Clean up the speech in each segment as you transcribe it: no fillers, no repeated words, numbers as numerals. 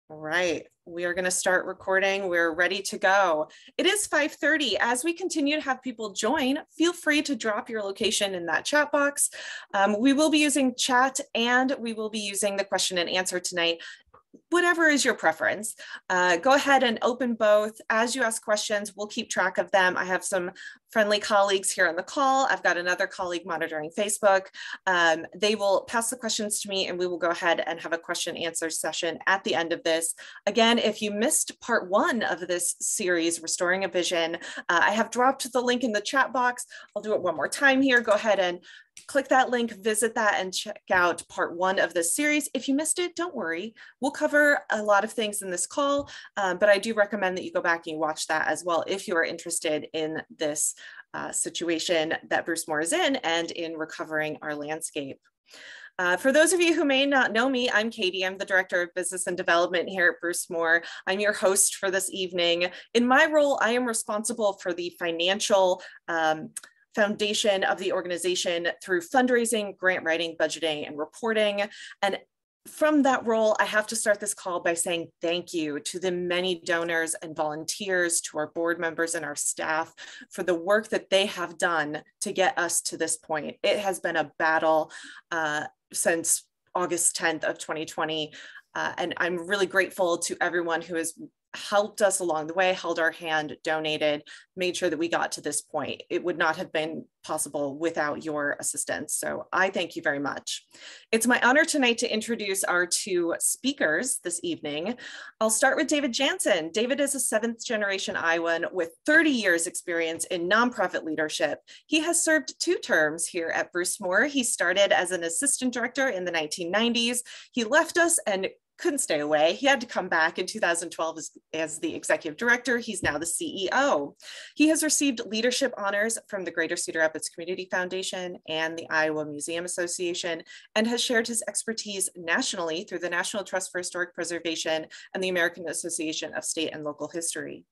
All right, we are going to start recording. We're ready to go. It is 5:30. As we continue to have people join, feel free to drop your location in that chat box. We will be using chat and we will be using the question and answer tonight. Whatever is your preference, go ahead and open both. As you ask questions, we'll keep track of them. I have some friendly colleagues here on the call. I've got another colleague monitoring Facebook. They will pass the questions to me and we will go ahead and have a question answer session at the end of this. Again, if you missed part 1 of this series, Restoring a Vision, I have dropped the link in the chat box. I'll do it one more time here. Go ahead and click that link, visit that, and check out part 1 of this series. If you missed it, don't worry. We'll cover a lot of things in this call, but I do recommend that you go back and you watch that as well if you are interested in this situation that Brucemore is in and in recovering our landscape. For those of you who may not know me, I'm Katie. I'm the Director of Business and Development here at Brucemore. I'm your host for this evening. In my role, I am responsible for the financial foundation of the organization through fundraising, grant writing, budgeting, and reporting. And from that role, I have to start this call by saying thank you to the many donors and volunteers, to our board members and our staff for the work that they have done to get us to this point. It has been a battle since August 10th of 2020. And I'm really grateful to everyone who has helped us along the way, held our hand, donated, made sure that we got to this point. It would not have been possible without your assistance. So I thank you very much. It's my honor tonight to introduce our 2 speakers this evening. I'll start with David Janssen. David is a 7th generation Iowan with 30 years experience in nonprofit leadership. He has served 2 terms here at Brucemore. He started as an assistant director in the 1990s. He left us and couldn't stay away. He had to come back in 2012 as the executive director. He's now the CEO. He has received leadership honors from the Greater Cedar Rapids Community Foundation and the Iowa Museum Association, and has shared his expertise nationally through the National Trust for Historic Preservation and the American Association of State and Local History.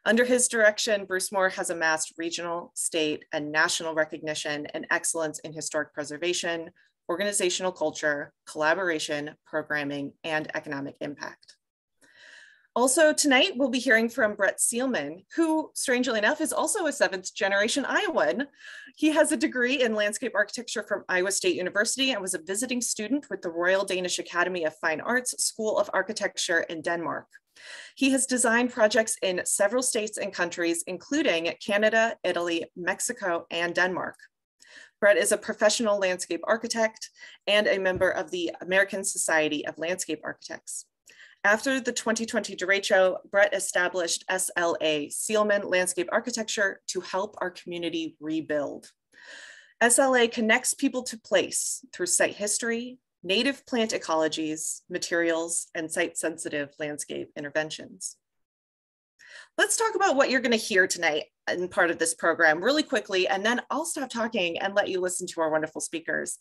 Under his direction, Brucemore has amassed regional, state, and national recognition and excellence in historic preservation, organizational culture, collaboration, programming, and economic impact. Also tonight, we'll be hearing from Brett Seelman, who, strangely enough, is also a 7th generation Iowan. He has a degree in landscape architecture from Iowa State University and was a visiting student with the Royal Danish Academy of Fine Arts School of Architecture in Denmark. He has designed projects in several states and countries, including Canada, Italy, Mexico, and Denmark. Brett is a professional landscape architect and a member of the American Society of Landscape Architects. After the 2020 derecho, Brett established S.LA, Seelman Landscape Architecture, to help our community rebuild. S.LA connects people to place through site history, native plant ecologies, materials, and site-sensitive landscape interventions. Let's talk about what you're going to hear tonight in part of this program really quickly, and then I'll stop talking and let you listen to our wonderful speakers.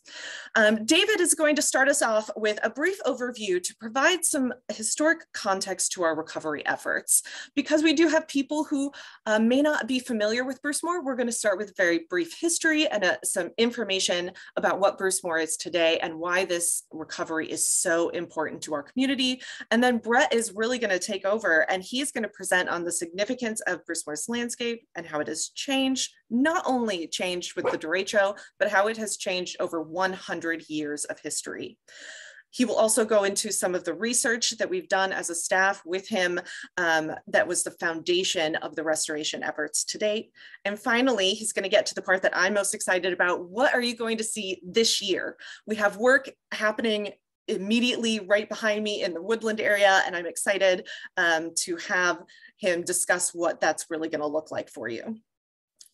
David is going to start us off with a brief overview to provide some historic context to our recovery efforts. Because we do have people who may not be familiar with Brucemore, we're going to start with a very brief history and some information about what Brucemore is today and why this recovery is so important to our community. And then Brett is really going to take over and he's going to present on the significance of Brucemore's landscape and how it has changed, not only changed with the derecho, but how it has changed over 100 years of history. He will also go into some of the research that we've done as a staff with him that was the foundation of the restoration efforts to date. And finally, he's going to get to the part that I'm most excited about. What are you going to see this year? We have work happening immediately right behind me in the Woodland area, and I'm excited to have him discuss what that's really going to look like for you.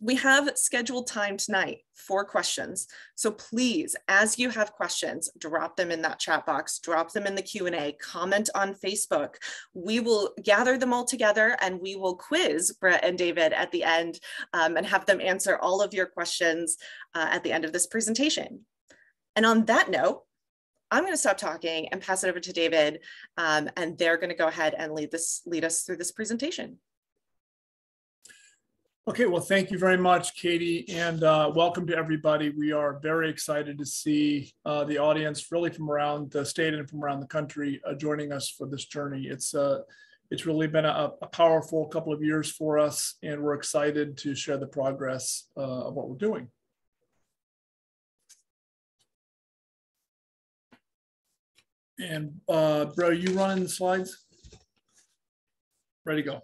We have scheduled time tonight for questions. So please, as you have questions, drop them in that chat box, drop them in the Q&A, comment on Facebook. We will gather them all together and we will quiz Brett and David at the end and have them answer all of your questions at the end of this presentation. And on that note, I'm going to stop talking and pass it over to David, and they're going to go ahead and lead us through this presentation. Okay, well, thank you very much, Katie, and welcome to everybody. We are very excited to see the audience really from around the state and from around the country joining us for this journey. It's really been a powerful couple of years for us, and we're excited to share the progress of what we're doing. And bro, you running the slides? Ready to go.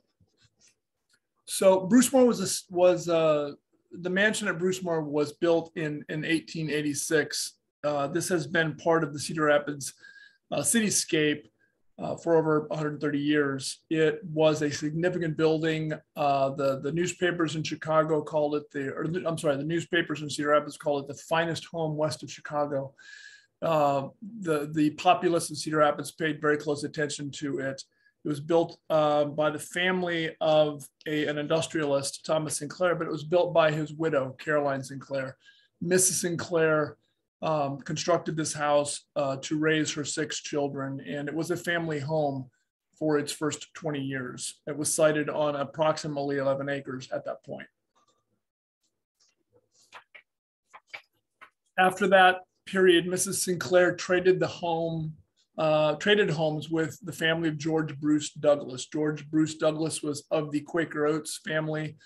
So Brucemore was the mansion at Brucemore was built in 1886. This has been part of the Cedar Rapids cityscape for over 130 years. It was a significant building. The newspapers in Chicago called it the newspapers in Cedar Rapids called it the finest home west of Chicago. The populace of Cedar Rapids paid very close attention to it. It was built by the family of an industrialist, Thomas Sinclair, but it was built by his widow, Caroline Sinclair. Mrs. Sinclair constructed this house to raise her 6 children, and it was a family home for its first 20 years. It was sited on approximately 11 acres at that point. After that period, Mrs. Sinclair traded homes with the family of George Bruce Douglas. George Bruce Douglas was of the Quaker Oats family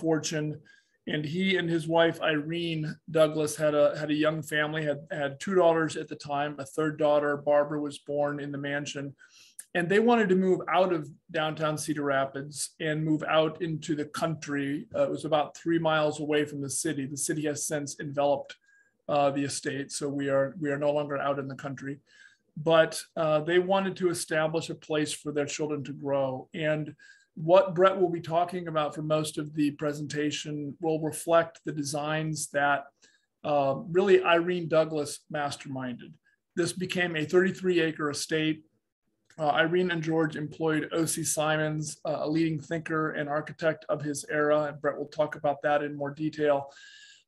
fortune, and he and his wife Irene Douglas had a young family. Had 2 daughters at the time. A 3rd daughter, Barbara, was born in the mansion, and they wanted to move out of downtown Cedar Rapids and move out into the country. It was about 3 miles away from the city. The city has since enveloped the estate, so we are no longer out in the country. But they wanted to establish a place for their children to grow. And what Brett will be talking about for most of the presentation will reflect the designs that really Irene Douglas masterminded. This became a 33-acre estate. Irene and George employed Ossian Simonds, a leading thinker and architect of his era, and Brett will talk about that in more detail,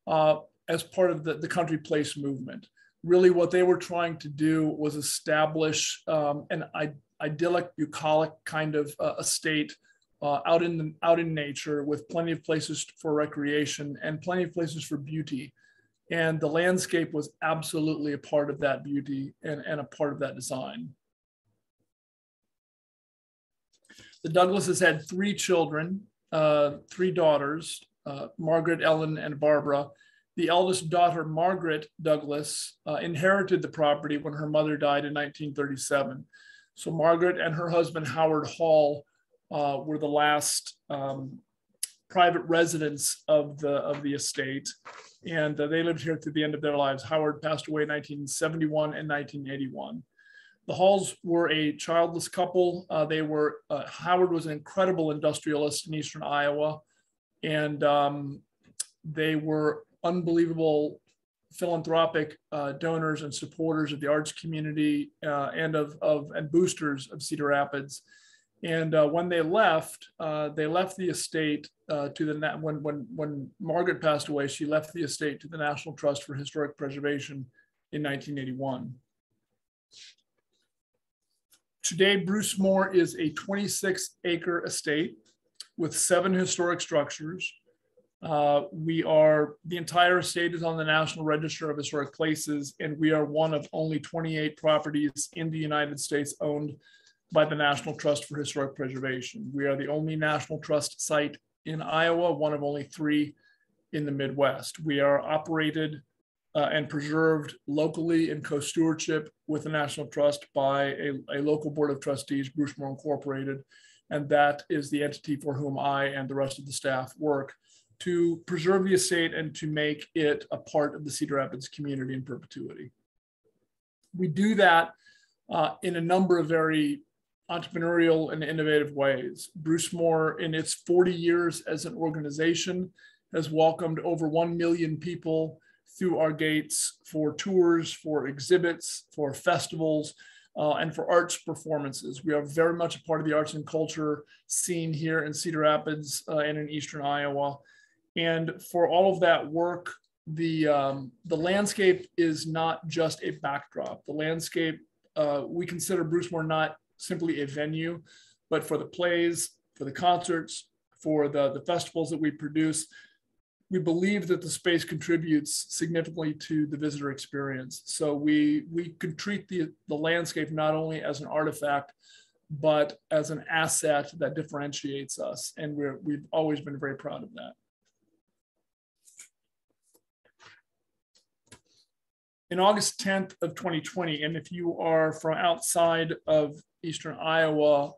as part of the country place movement. Really what they were trying to do was establish an idyllic, bucolic kind of estate out in nature, with plenty of places for recreation and plenty of places for beauty. And the landscape was absolutely a part of that beauty and a part of that design. The Douglases had 3 children, 3 daughters, Margaret, Ellen, and Barbara. The eldest daughter, Margaret Douglas, inherited the property when her mother died in 1937. So Margaret and her husband, Howard Hall, were the last private residents of the estate. And they lived here through the end of their lives. Howard passed away in 1971 and 1981. The Halls were a childless couple. Howard was an incredible industrialist in Eastern Iowa. And they were unbelievable philanthropic donors and supporters of the arts community and boosters of Cedar Rapids. And when they left the estate when Margaret passed away, she left the estate to the National Trust for Historic Preservation in 1981. Today, Brucemore is a 26-acre estate with 7 historic structures. The entire estate is on the National Register of Historic Places, and we are one of only 28 properties in the United States owned by the National Trust for Historic Preservation. We are the only National Trust site in Iowa, one of only 3 in the Midwest. We are operated and preserved locally in co-stewardship with the National Trust by a local board of trustees, Brucemore Incorporated, and that is the entity for whom I and the rest of the staff work to preserve the estate and to make it a part of the Cedar Rapids community in perpetuity. We do that in a number of very entrepreneurial and innovative ways. Brucemore, in its 40 years as an organization, has welcomed over 1 million people through our gates for tours, for exhibits, for festivals, and for arts performances. We are very much a part of the arts and culture scene here in Cedar Rapids and in Eastern Iowa. And for all of that work, the landscape is not just a backdrop. The landscape, we consider Brucemore not simply a venue, but for the plays, for the concerts, for the festivals that we produce. We believe that the space contributes significantly to the visitor experience. So we can treat the landscape not only as an artifact, but as an asset that differentiates us. And we've always been very proud of that. In August 10th of 2020, and if you are from outside of Eastern Iowa,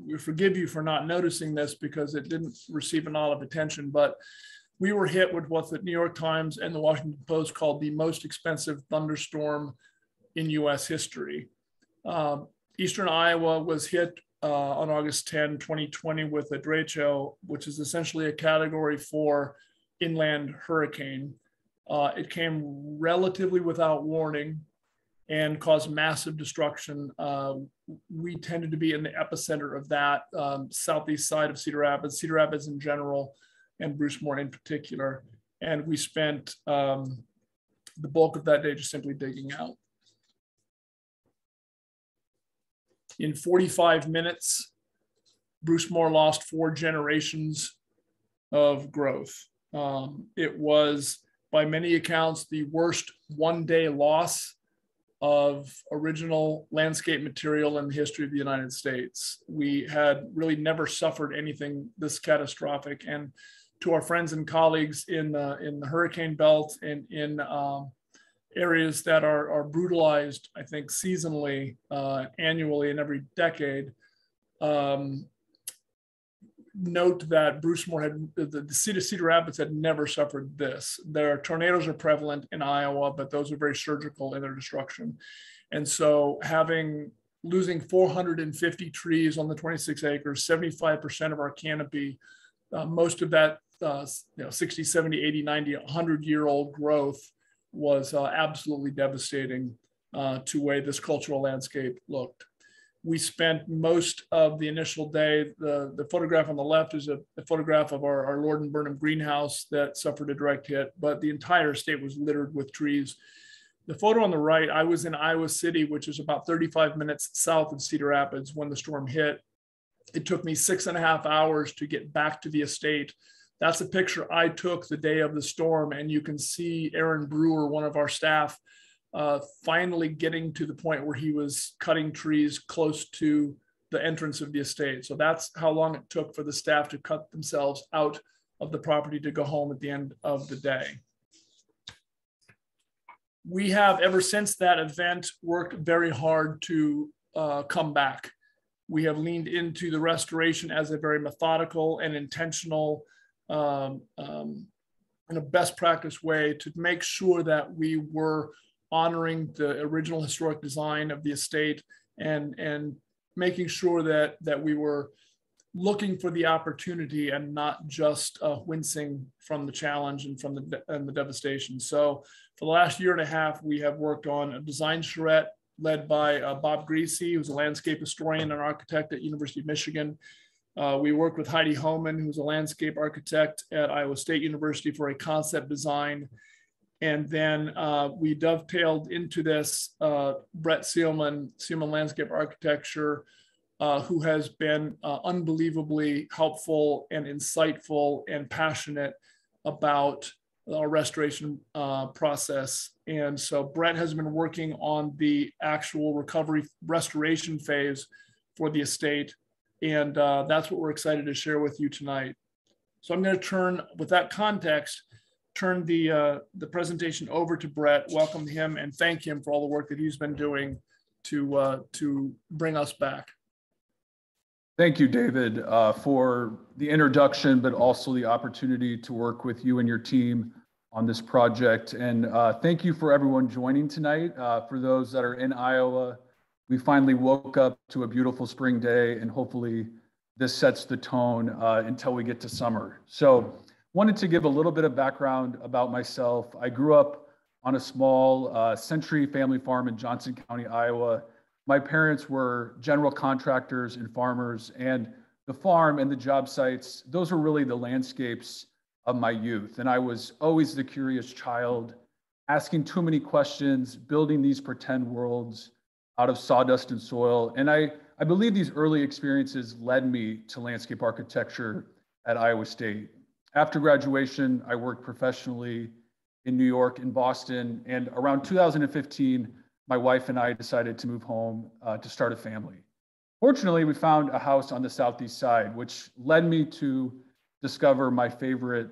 we forgive you for not noticing this because it didn't receive a lot of attention, but we were hit with what the New York Times and the Washington Post called the most expensive thunderstorm in US history. Eastern Iowa was hit on August 10, 2020 with a derecho, which is essentially a category 4 inland hurricane. It came relatively without warning and caused massive destruction. We tended to be in the epicenter of that, southeast side of Cedar Rapids in general, and Brucemore in particular. And we spent the bulk of that day just simply digging out. In 45 minutes, Brucemore lost 4 generations of growth. It was, by many accounts, the worst one-day loss of original landscape material in the history of the United States. We had really never suffered anything this catastrophic. And to our friends and colleagues in the hurricane belt and in areas that are brutalized, I think, seasonally, annually, and every decade, note that Brucemore the city of Cedar Rapids had never suffered this. Their tornadoes are prevalent in Iowa, but those are very surgical in their destruction. And so losing 450 trees on the 26 acres, 75% of our canopy, most of that 60, 70, 80, 90, 100-year-old growth was absolutely devastating to the way this cultural landscape looked. We spent most of the initial day, the photograph on the left is a photograph of our Lord and Burnham greenhouse that suffered a direct hit, but the entire state was littered with trees. The photo on the right, I was in Iowa City, which is about 35 minutes south of Cedar Rapids when the storm hit. It took me 6.5 hours to get back to the estate. That's a picture I took the day of the storm, and you can see Aaron Brewer, one of our staff, finally getting to the point where he was cutting trees close to the entrance of the estate. So that's how long it took for the staff to cut themselves out of the property to go home at the end of the day. We have, ever since that event, worked very hard to come back. We have leaned into the restoration as a very methodical and intentional in a best practice way to make sure that we were honoring the original historic design of the estate and making sure that we were looking for the opportunity and not just wincing from the challenge and from the devastation. So for the last 1.5 years, we have worked on a design charrette led by Bob Greasy, who's a landscape historian and architect at University of Michigan. We worked with Heidi Homan, who's a landscape architect at Iowa State University, for a concept design. And then we dovetailed into this Brett Seelman Landscape Architecture, who has been unbelievably helpful and insightful and passionate about our restoration process. And so Brett has been working on the actual recovery restoration phase for the estate. And that's what we're excited to share with you tonight. So I'm going to turn, with that context, turn the presentation over to Brett, welcome him, and thank him for all the work that he's been doing to bring us back. Thank you, David, for the introduction, but also the opportunity to work with you and your team on this project. And thank you for everyone joining tonight. For those that are in Iowa, we finally woke up to a beautiful spring day, and hopefully this sets the tone until we get to summer. So wanted to give a little bit of background about myself. I grew up on a small century family farm in Janssen County, Iowa. My parents were general contractors and farmers, and the farm and the job sites, those were really the landscapes of my youth. And I was always the curious child, asking too many questions, building these pretend worlds out of sawdust and soil. And I I believe these early experiences led me to landscape architecture at Iowa State. After graduation, I worked professionally in New York and Boston, and around 2015, my wife and I decided to move home to start a family. Fortunately, we found a house on the southeast side, which led me to discover my favorite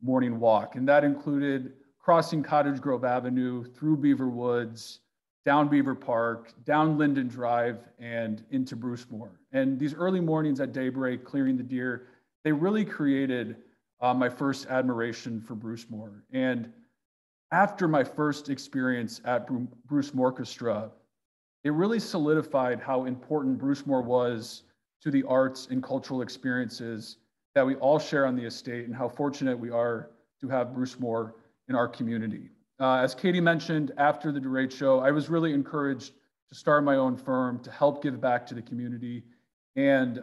morning walk, and that included crossing Cottage Grove Avenue, through Beaver Woods, down Beaver Park, down Linden Drive, and into Brucemore. And these early mornings at daybreak, clearing the deer, they really created my first admiration for Brucemore. And after my first experience at Brucemore Orchestra, it really solidified how important Brucemore was to the arts and cultural experiences that we all share on the estate, and how fortunate we are to have Brucemore in our community. As Katie mentioned, after the derecho, I was really encouraged to start my own firm to help give back to the community, and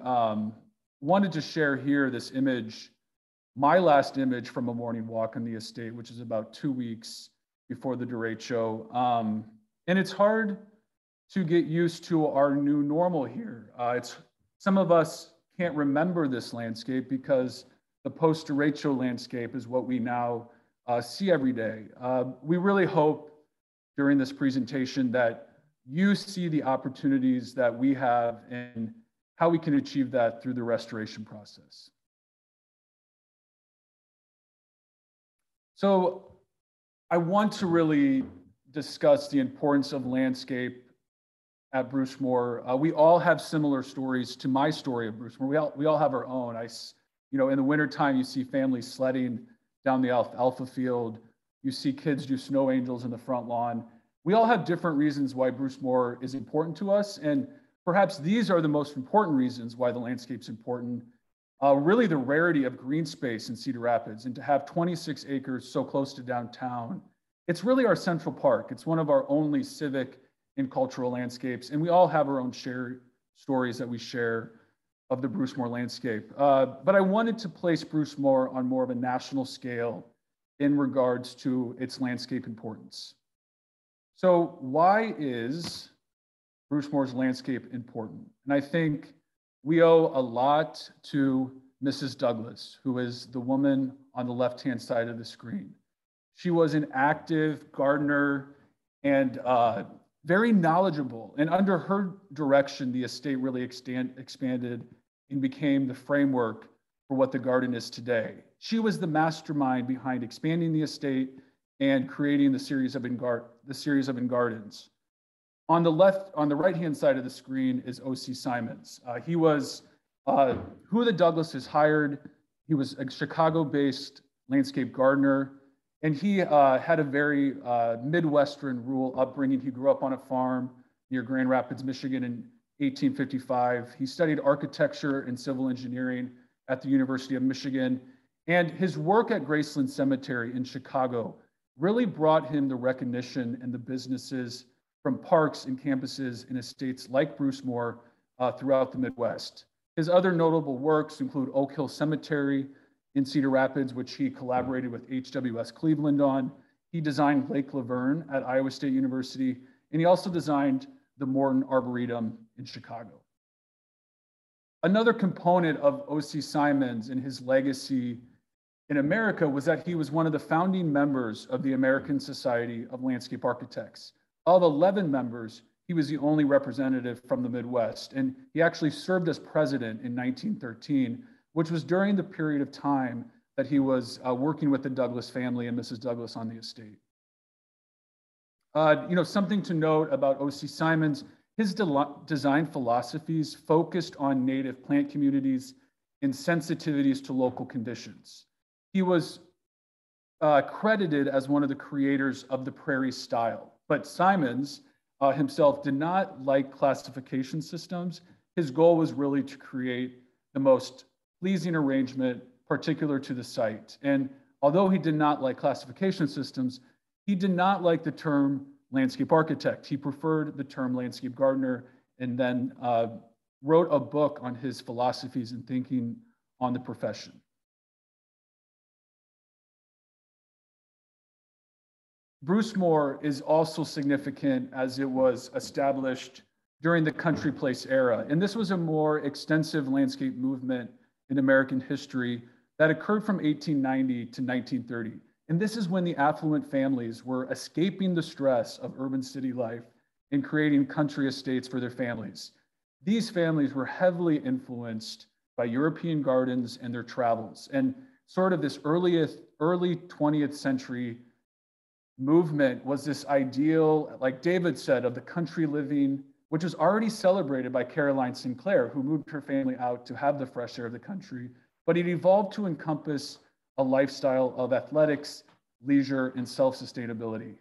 wanted to share here this image, my last image from a morning walk on the estate, which is about 2 weeks before the derecho. And it's hard to get used to our new normal here. Some of us can't remember this landscape because the post-derecho landscape is what we now see every day. We really hope during this presentation that you see the opportunities that we have and how we can achieve that through the restoration process. So I want to really discuss the importance of landscape at Brucemore. We all have similar stories to my story of Brucemore. We all have our own. In the wintertime, you see families sledding down the alfalfa field. You see kids do snow angels in the front lawn. We all have different reasons why Brucemore is important to us. And perhaps these are the most important reasons why the landscape's important. Really the rarity of green space in Cedar Rapids, and to have 26 acres so close to downtown. It's really our central park. It's one of our only civic and cultural landscapes. And we all have our own shared stories that we share of the Brucemore landscape. But I wanted to place Brucemore on more of a national scale in regards to its landscape importance. So why is Brucemore's landscape important? And I think we owe a lot to Mrs. Douglas, who is the woman on the left-hand side of the screen. She was an active gardener and very knowledgeable. And under her direction, the estate really expanded and became the framework for what the garden is today. She was the mastermind behind expanding the estate and creating the series of gardens. On the right-hand side of the screen is O.C. Simonds. He was who the Douglases hired. He was a Chicago-based landscape gardener, and he had a very Midwestern rural upbringing. He grew up on a farm near Grand Rapids, Michigan in 1855. He studied architecture and civil engineering at the University of Michigan, and his work at Graceland Cemetery in Chicago really brought him the recognition and the businesses from parks and campuses in estates like Brucemore throughout the Midwest. His other notable works include Oak Hill Cemetery in Cedar Rapids, which he collaborated with H.W.S. Cleveland on. He designed Lake Laverne at Iowa State University, and he also designed the Morton Arboretum in Chicago. Another component of O.C. Simonds and his legacy in America was that he was one of the founding members of the American Society of Landscape Architects. Of 11 members, he was the only representative from the Midwest, and he actually served as president in 1913, which was during the period of time that he was working with the Douglas family and Mrs. Douglas on the estate. Something to note about O.C. Simonds, his design philosophies focused on native plant communities and sensitivities to local conditions. He was credited as one of the creators of the prairie style, but Simonds himself did not like classification systems. His goal was really to create the most pleasing arrangement particular to the site. And although he did not like classification systems, he did not like the term landscape architect. He preferred the term landscape gardener, and then wrote a book on his philosophies and thinking on the profession. Brucemore is also significant as it was established during the country place era. And this was a more extensive landscape movement in American history that occurred from 1890 to 1930. And this is when the affluent families were escaping the stress of urban city life and creating country estates for their families. These families were heavily influenced by European gardens and their travels. And sort of this early 20th century movement was this ideal, like David said, of the country living, which was already celebrated by Caroline Sinclair, who moved her family out to have the fresh air of the country. But it evolved to encompass a lifestyle of athletics, leisure, and self-sustainability.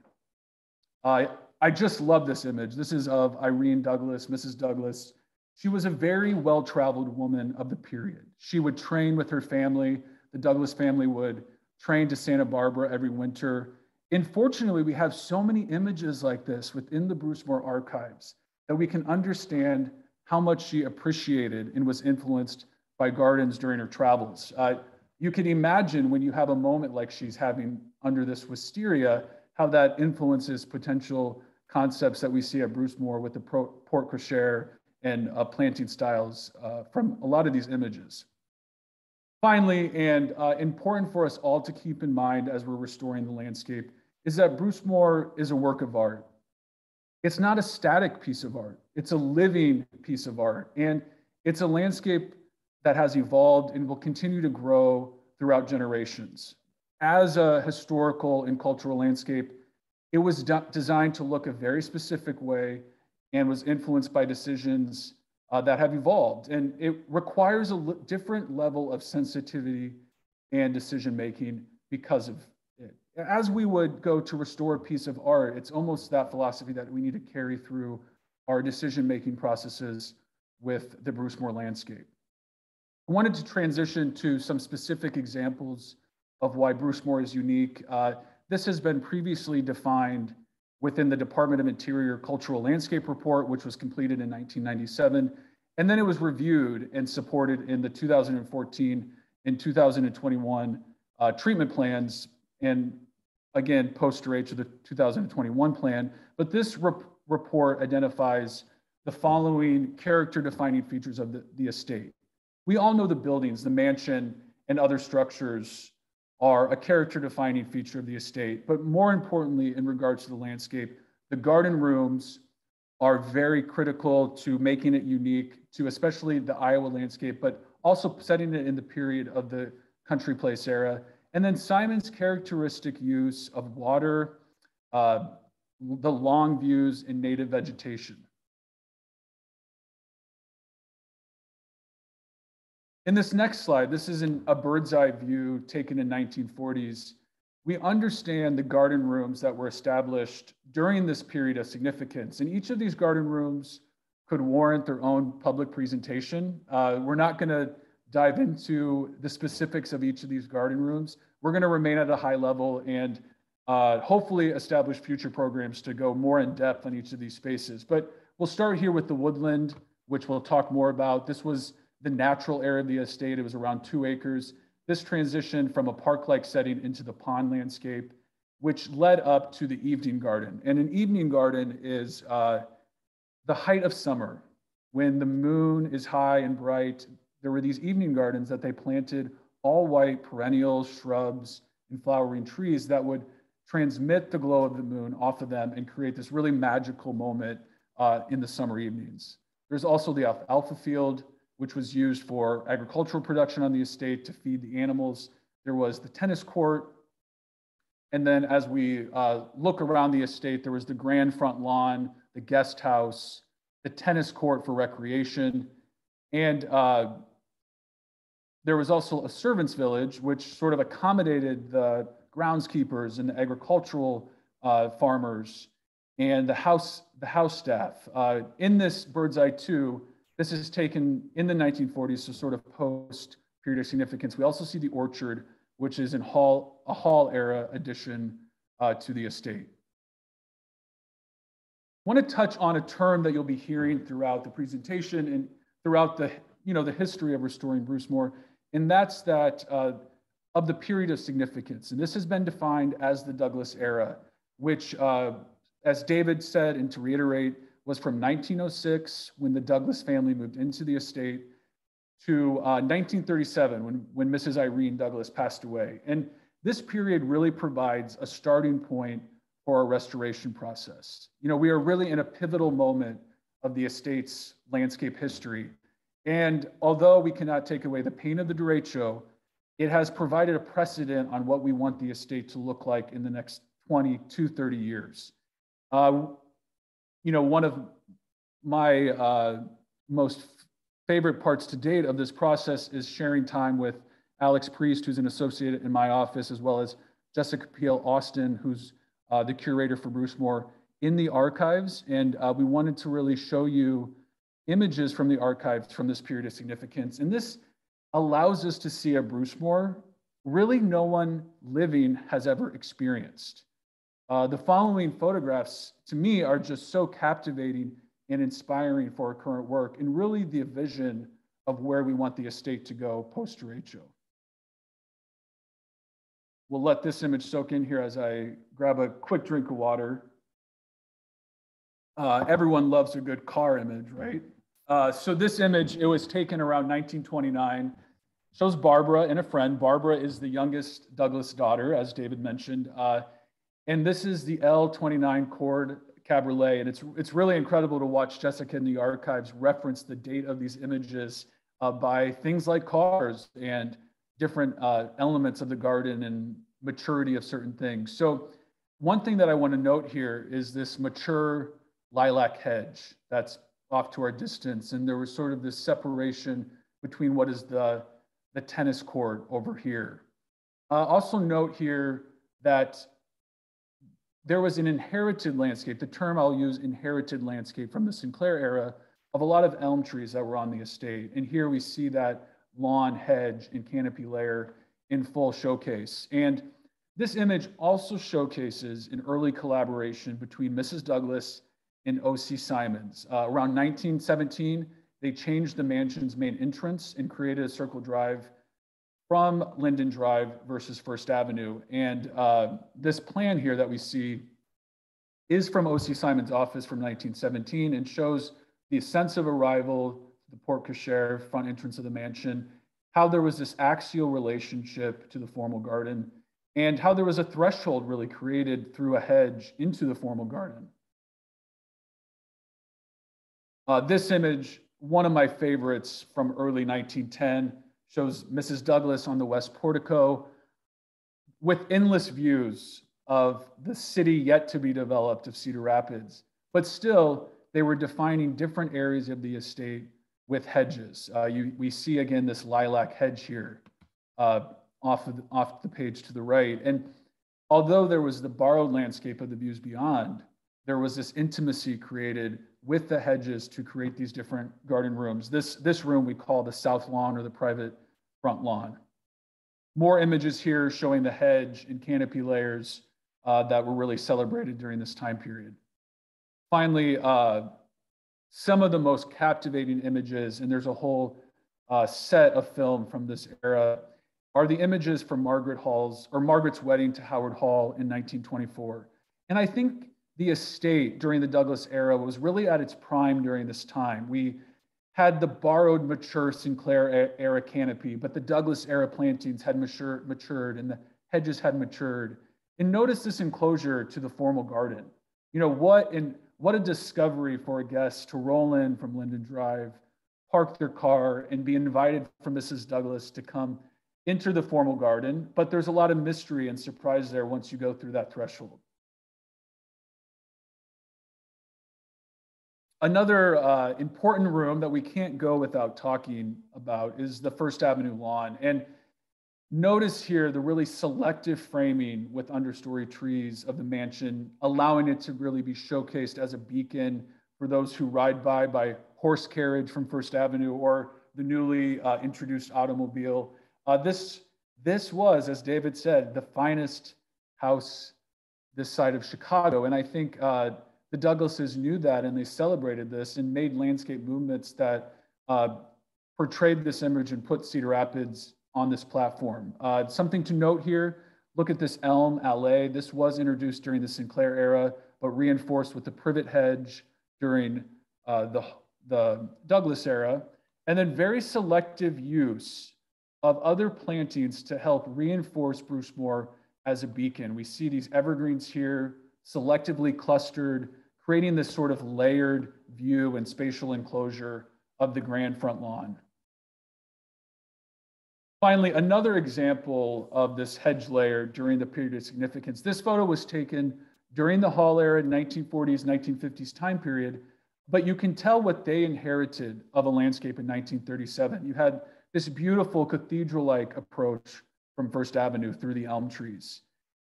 I just love this image. This is of Irene Douglas, Mrs. Douglas. She was a very well-traveled woman of the period. She would train with her family. The Douglas family would train to Santa Barbara every winter. And fortunately, we have so many images like this within the Brucemore archives that we can understand how much she appreciated and was influenced by gardens during her travels. You can imagine when you have a moment like she's having under this wisteria, how that influences potential concepts that we see at Brucemore with the porte cochere and planting styles from a lot of these images. Finally, and important for us all to keep in mind as we're restoring the landscape, is that Brucemore is a work of art. It's not a static piece of art. It's a living piece of art. And it's a landscape that has evolved and will continue to grow throughout generations. As a historical and cultural landscape, it was designed to look a very specific way and was influenced by decisions that have evolved. And it requires a different level of sensitivity and decision-making because of it. As we would go to restore a piece of art, it's almost that philosophy that we need to carry through our decision-making processes with the Brucemore landscape. I wanted to transition to some specific examples of why Brucemore is unique. This has been previously defined within the Department of Interior Cultural Landscape Report, which was completed in 1997. And then it was reviewed and supported in the 2014 and 2021 treatment plans, and again, post-derecho the 2021 plan. But this report identifies the following character-defining features of the estate. We all know the buildings, the mansion, and other structures are a character-defining feature of the estate. But more importantly, in regards to the landscape, the garden rooms are very critical to making it unique to especially the Iowa landscape, but also setting it in the period of the country place era. And then Simon's characteristic use of water, the long views, and native vegetation. In this next slide, this is a bird's eye view taken in 1940s. We understand the garden rooms that were established during this period of significance. And each of these garden rooms could warrant their own public presentation. We're not gonna dive into the specifics of each of these garden rooms. We're gonna remain at a high level and hopefully establish future programs to go more in depth on each of these spaces. But we'll start here with the Woodland, which we'll talk more about. This was the natural area of the estate. It was around 2 acres. This transitioned from a park-like setting into the pond landscape, which led up to the evening garden. And an evening garden is the height of summer. When the moon is high and bright, there were these evening gardens that they planted all white perennials, shrubs, and flowering trees that would transmit the glow of the moon off of them and create this really magical moment in the summer evenings. There's also the alfalfa field, which was used for agricultural production on the estate to feed the animals. There was the tennis court. And then as we look around the estate, there was the grand front lawn, the guest house, the tennis court for recreation. And there was also a servants' village, which sort of accommodated the groundskeepers and the agricultural farmers and the house staff. In this bird's eye too, this is taken in the 1940s, so sort of post period of significance. We also see the orchard, which is a hall era addition to the estate. I want to touch on a term that you'll be hearing throughout the presentation and throughout the history of restoring Brucemore, and that's that of the period of significance. And this has been defined as the Douglas era, which, as David said, and to reiterate, was from 1906, when the Douglas family moved into the estate, to 1937, when Mrs. Irene Douglas passed away. And this period really provides a starting point for our restoration process. You know, we are really in a pivotal moment of the estate's landscape history. And although we cannot take away the pain of the derecho, it has provided a precedent on what we want the estate to look like in the next 20 to 30 years. You know, one of my most favorite parts to date of this process is sharing time with Alex Priest, who's an associate in my office, as well as Jessica Peel Austin, who's the curator for Brucemore, in the archives. And we wanted to really show you images from the archives from this period of significance. And this allows us to see a Brucemore really no one living has ever experienced. The following photographs, to me, are just so captivating and inspiring for our current work, and really the vision of where we want the estate to go post-derecho. We'll let this image soak in here as I grab a quick drink of water. Everyone loves a good car image, right? So this image, it was taken around 1929, shows Barbara and a friend. Barbara is the youngest Douglas daughter, as David mentioned. And this is the L29 Cord Cabriolet, and it's really incredible to watch Jessica in the archives reference the date of these images by things like cars and different elements of the garden and maturity of certain things. So one thing that I want to note here is this mature lilac hedge that's off to our distance, and there was sort of this separation between what is the tennis court over here. Also note here that there was an inherited landscape, the term I'll use, inherited landscape, from the Sinclair era, of a lot of elm trees that were on the estate. And here we see that lawn, hedge, and canopy layer in full showcase. And this image also showcases an early collaboration between Mrs. Douglas and O.C. Simonds. Around 1917, they changed the mansion's main entrance and created a circle drive from Linden Drive versus First Avenue. And this plan here that we see is from O.C. Simonds' office from 1917 and shows the sense of arrival, the porte cochere, front entrance of the mansion, how there was this axial relationship to the formal garden, and how there was a threshold really created through a hedge into the formal garden. This image, one of my favorites from early 1910, shows Mrs. Douglas on the west portico with endless views of the city yet to be developed of Cedar Rapids. But still, they were defining different areas of the estate with hedges. We see again this lilac hedge here off the page to the right. And although there was the borrowed landscape of the views beyond, there was this intimacy created with the hedges to create these different garden rooms. This room we call the south lawn, or the private front lawn. More images here showing the hedge and canopy layers that were really celebrated during this time period. Finally, some of the most captivating images, and there's a whole set of film from this era, are the images from Margaret's wedding to Howard Hall in 1924. And I think the estate during the Douglas era was really at its prime during this time. We had the borrowed mature Sinclair era canopy, but the Douglas era plantings had matured and the hedges had matured. And notice this enclosure to the formal garden. You know, what a discovery for a guest to roll in from Linden Drive, park their car, and be invited from Mrs. Douglas to come enter the formal garden. But there's a lot of mystery and surprise there once you go through that threshold. Another important room that we can't go without talking about is the First Avenue lawn. And notice here the really selective framing with understory trees of the mansion, allowing it to really be showcased as a beacon for those who ride by horse carriage from First Avenue or the newly introduced automobile. This was, as David said, the finest house this side of Chicago. And I think the Douglases knew that, and they celebrated this and made landscape movements that portrayed this image and put Cedar Rapids on this platform. Something to note here, look at this Elm, S.LA. This was introduced during the Sinclair era, but reinforced with the privet hedge during the Douglas era, and then very selective use of other plantings to help reinforce Brucemore as a beacon. We see these evergreens here, selectively clustered, creating this sort of layered view and spatial enclosure of the grand front lawn. Finally, another example of this hedge layer during the period of significance. This photo was taken during the Hall era, 1940s, 1950s time period, but you can tell what they inherited of a landscape in 1937. You had this beautiful cathedral-like approach from First Avenue through the elm trees.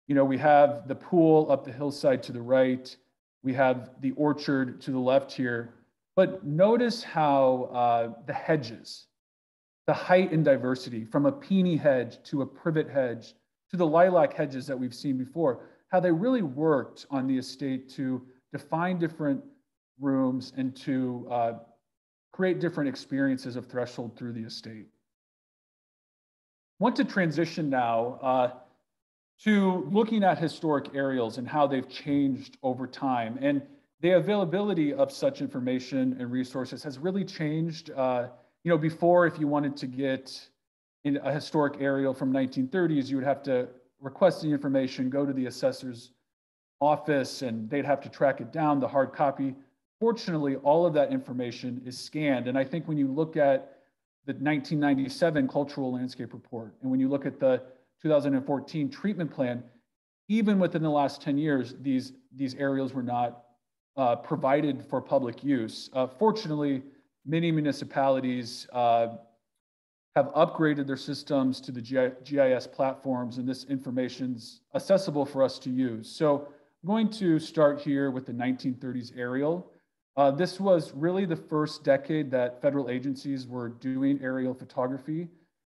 You know, we have the pool up the hillside to the right. We have the orchard to the left here. But notice how the hedges, the height and diversity from a peony hedge to a privet hedge to the lilac hedges that we've seen before, how they really worked on the estate to define different rooms and to create different experiences of threshold through the estate. I want to transition now to looking at historic aerials and how they've changed over time. And the availability of such information and resources has really changed. You know, before, if you wanted to get in a historic aerial from 1930s, you would have to request the information, go to the assessor's office, and they'd have to track it down, the hard copy. Fortunately, all of that information is scanned. And I think when you look at the 1997 Cultural Landscape Report, and when you look at the 2014 treatment plan, even within the last 10 years, these aerials were not provided for public use. Fortunately, many municipalities have upgraded their systems to the GIS platforms, and this information's accessible for us to use. So I'm going to start here with the 1930s aerial. This was really the first decade that federal agencies were doing aerial photography.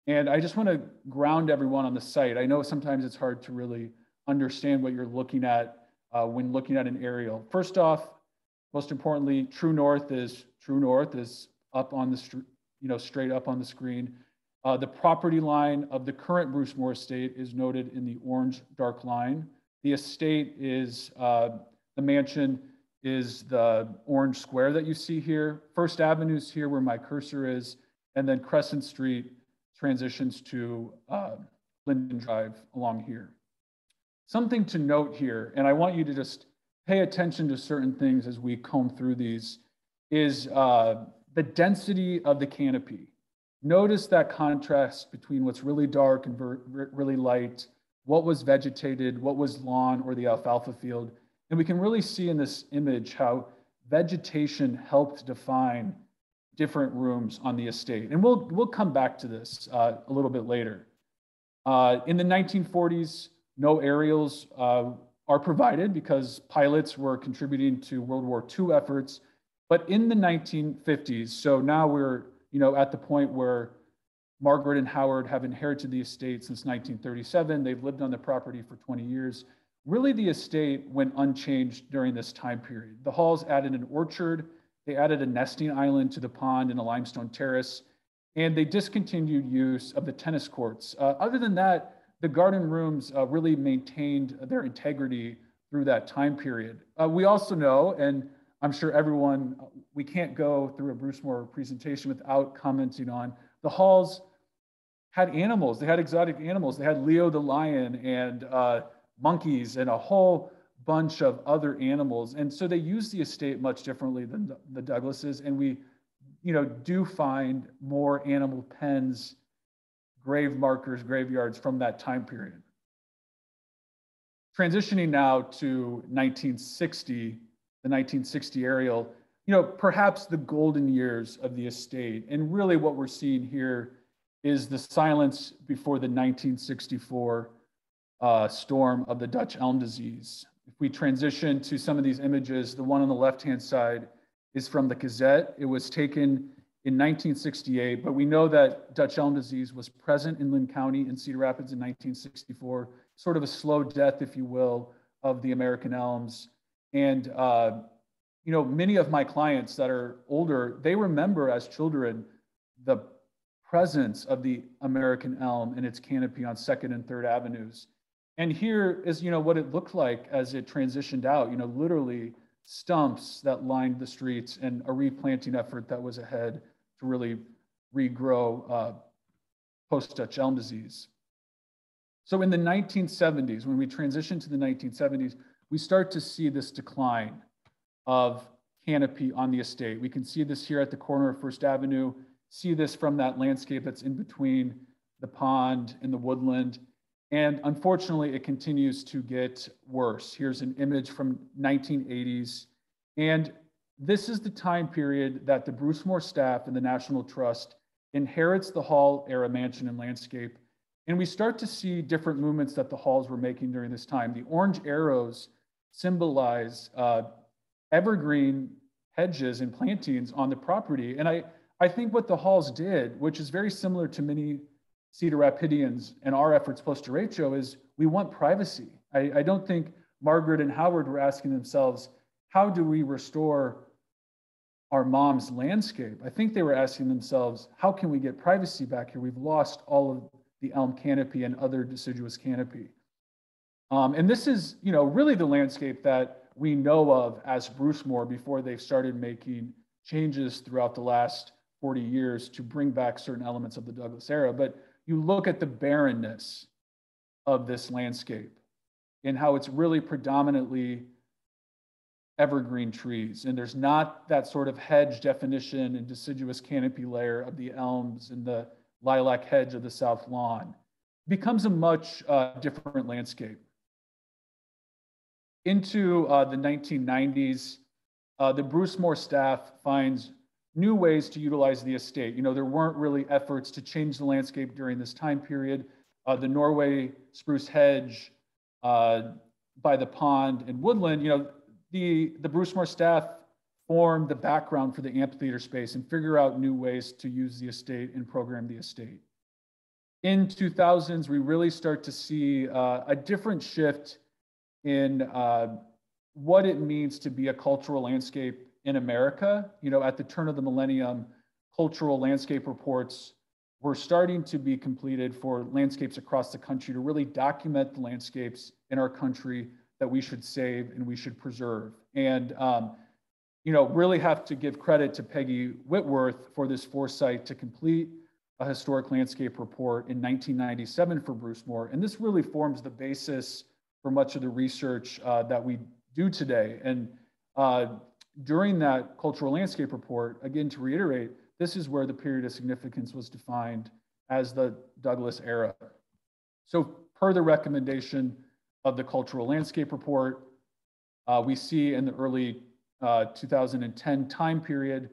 And I just want to ground everyone on the site. I know sometimes it's hard to really understand what you're looking at when looking at an aerial. First off, most importantly, true north is up on the street, you know, straight up on the screen. The property line of the current Brucemore estate is noted in the orange dark line. The estate is, the mansion is the orange square that you see here. First Avenue is here where my cursor is, and then Crescent Street transitions to Linden Drive along here. Something to note here, and I want you to just pay attention to certain things as we comb through these, is the density of the canopy. Notice that contrast between what's really dark and really light, what was vegetated, what was lawn or the alfalfa field. And we can really see in this image how vegetation helped define different rooms on the estate. And we'll come back to this a little bit later. In the 1940s, no aerials are provided because pilots were contributing to World War II efforts. But in the 1950s, so now we're at the point where Margaret and Howard have inherited the estate since 1937. They've lived on the property for 20 years. Really, the estate went unchanged during this time period. The Halls added an orchard. They added a nesting island to the pond and a limestone terrace, and they discontinued use of the tennis courts. Other than that, the garden rooms really maintained their integrity through that time period. We also know, and I'm sure everyone, we can't go through a Brucemore presentation without commenting on, the Halls had animals. They had exotic animals. They had Leo the lion and monkeys and a whole bunch of other animals. And so they used the estate much differently than the Douglases. And we, do find more animal pens, grave markers, graveyards from that time period. Transitioning now to 1960, the 1960 aerial, perhaps the golden years of the estate. And really what we're seeing here is the silence before the 1964 storm of the Dutch elm disease. If we transition to some of these images, the one on the left-hand side is from the Gazette. It was taken in 1968, but we know that Dutch elm disease was present in Lynn County in Cedar Rapids in 1964, sort of a slow death, if you will, of the American elms. And many of my clients that are older, they remember as children the presence of the American elm and its canopy on 2nd and 3rd Avenues. And here is, what it looked like as it transitioned out. Literally stumps that lined the streets, and a replanting effort that was ahead to really regrow post-Dutch elm disease. So in the 1970s, when we transition to the 1970s, we start to see this decline of canopy on the estate. We can see this here at the corner of First Avenue, see this from that landscape that's in between the pond and the woodland. And unfortunately, it continues to get worse. Here's an image from 1980s. And this is the time period that the Brucemore staff and the National Trust inherits the Hall era mansion and landscape. And we start to see different movements that the Halls were making during this time. The orange arrows symbolize evergreen hedges and plantings on the property. And I think what the Halls did, which is very similar to many Cedar Rapidians and our efforts post-derecho, is we want privacy. I don't think Margaret and Howard were asking themselves, how do we restore our mom's landscape? I think they were asking themselves, how can we get privacy back here? We've lost all of the elm canopy and other deciduous canopy. And this is, really the landscape that we know of as Brucemore before they've started making changes throughout the last 40 years to bring back certain elements of the Douglas era. But you look at the barrenness of this landscape and how it's really predominantly evergreen trees. And there's not that sort of hedge definition and deciduous canopy layer of the elms and the lilac hedge of the south lawn. It becomes a much different landscape. Into the 1990s, the Brucemore staff finds new ways to utilize the estate. There weren't really efforts to change the landscape during this time period. The Norway spruce hedge by the pond and woodland, the Brucemore staff formed the background for the amphitheater space and figure out new ways to use the estate and program the estate. In 2000s, we really start to see a different shift in what it means to be a cultural landscape in America. At the turn of the millennium, cultural landscape reports were starting to be completed for landscapes across the country to really document the landscapes in our country that we should save and we should preserve. And really have to give credit to Peggy Whitworth for this foresight to complete a historic landscape report in 1997 for Brucemore. And this really forms the basis for much of the research that we do today. And during that cultural landscape report, again, to reiterate, this is where the period of significance was defined as the Douglas era. So per the recommendation of the cultural landscape report, we see in the early 2010 time period,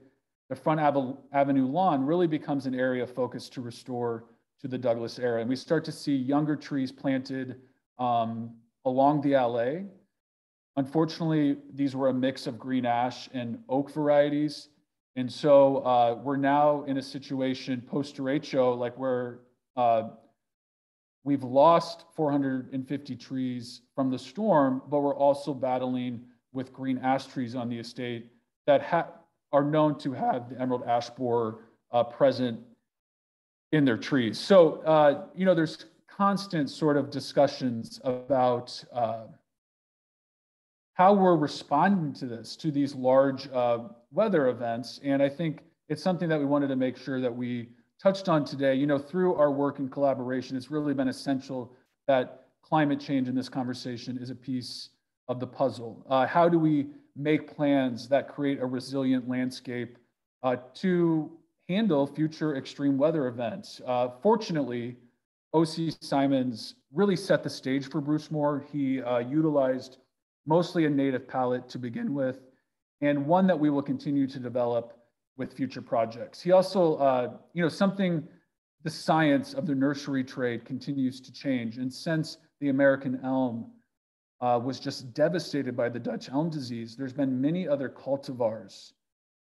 the Front Avenue lawn really becomes an area of focus to restore to the Douglas era. And we start to see younger trees planted along the S.LA. Unfortunately, these were a mix of green ash and oak varieties. And so we're now in a situation post-derecho, like where we've lost 450 trees from the storm, but we're also battling with green ash trees on the estate that are known to have the emerald ash borer present in their trees. So, there's constant sort of discussions about how we're responding to this, to these large weather events. And I think it's something that we wanted to make sure that we touched on today. Through our work and collaboration, it's really been essential that climate change in this conversation is a piece of the puzzle. How do we make plans that create a resilient landscape to handle future extreme weather events? Fortunately, Ossian Simonds really set the stage for Brucemore. He utilized mostly a native palette to begin with, and one that we will continue to develop with future projects. He also, the science of the nursery trade continues to change. And since the American elm was just devastated by the Dutch elm disease, there's been many other cultivars,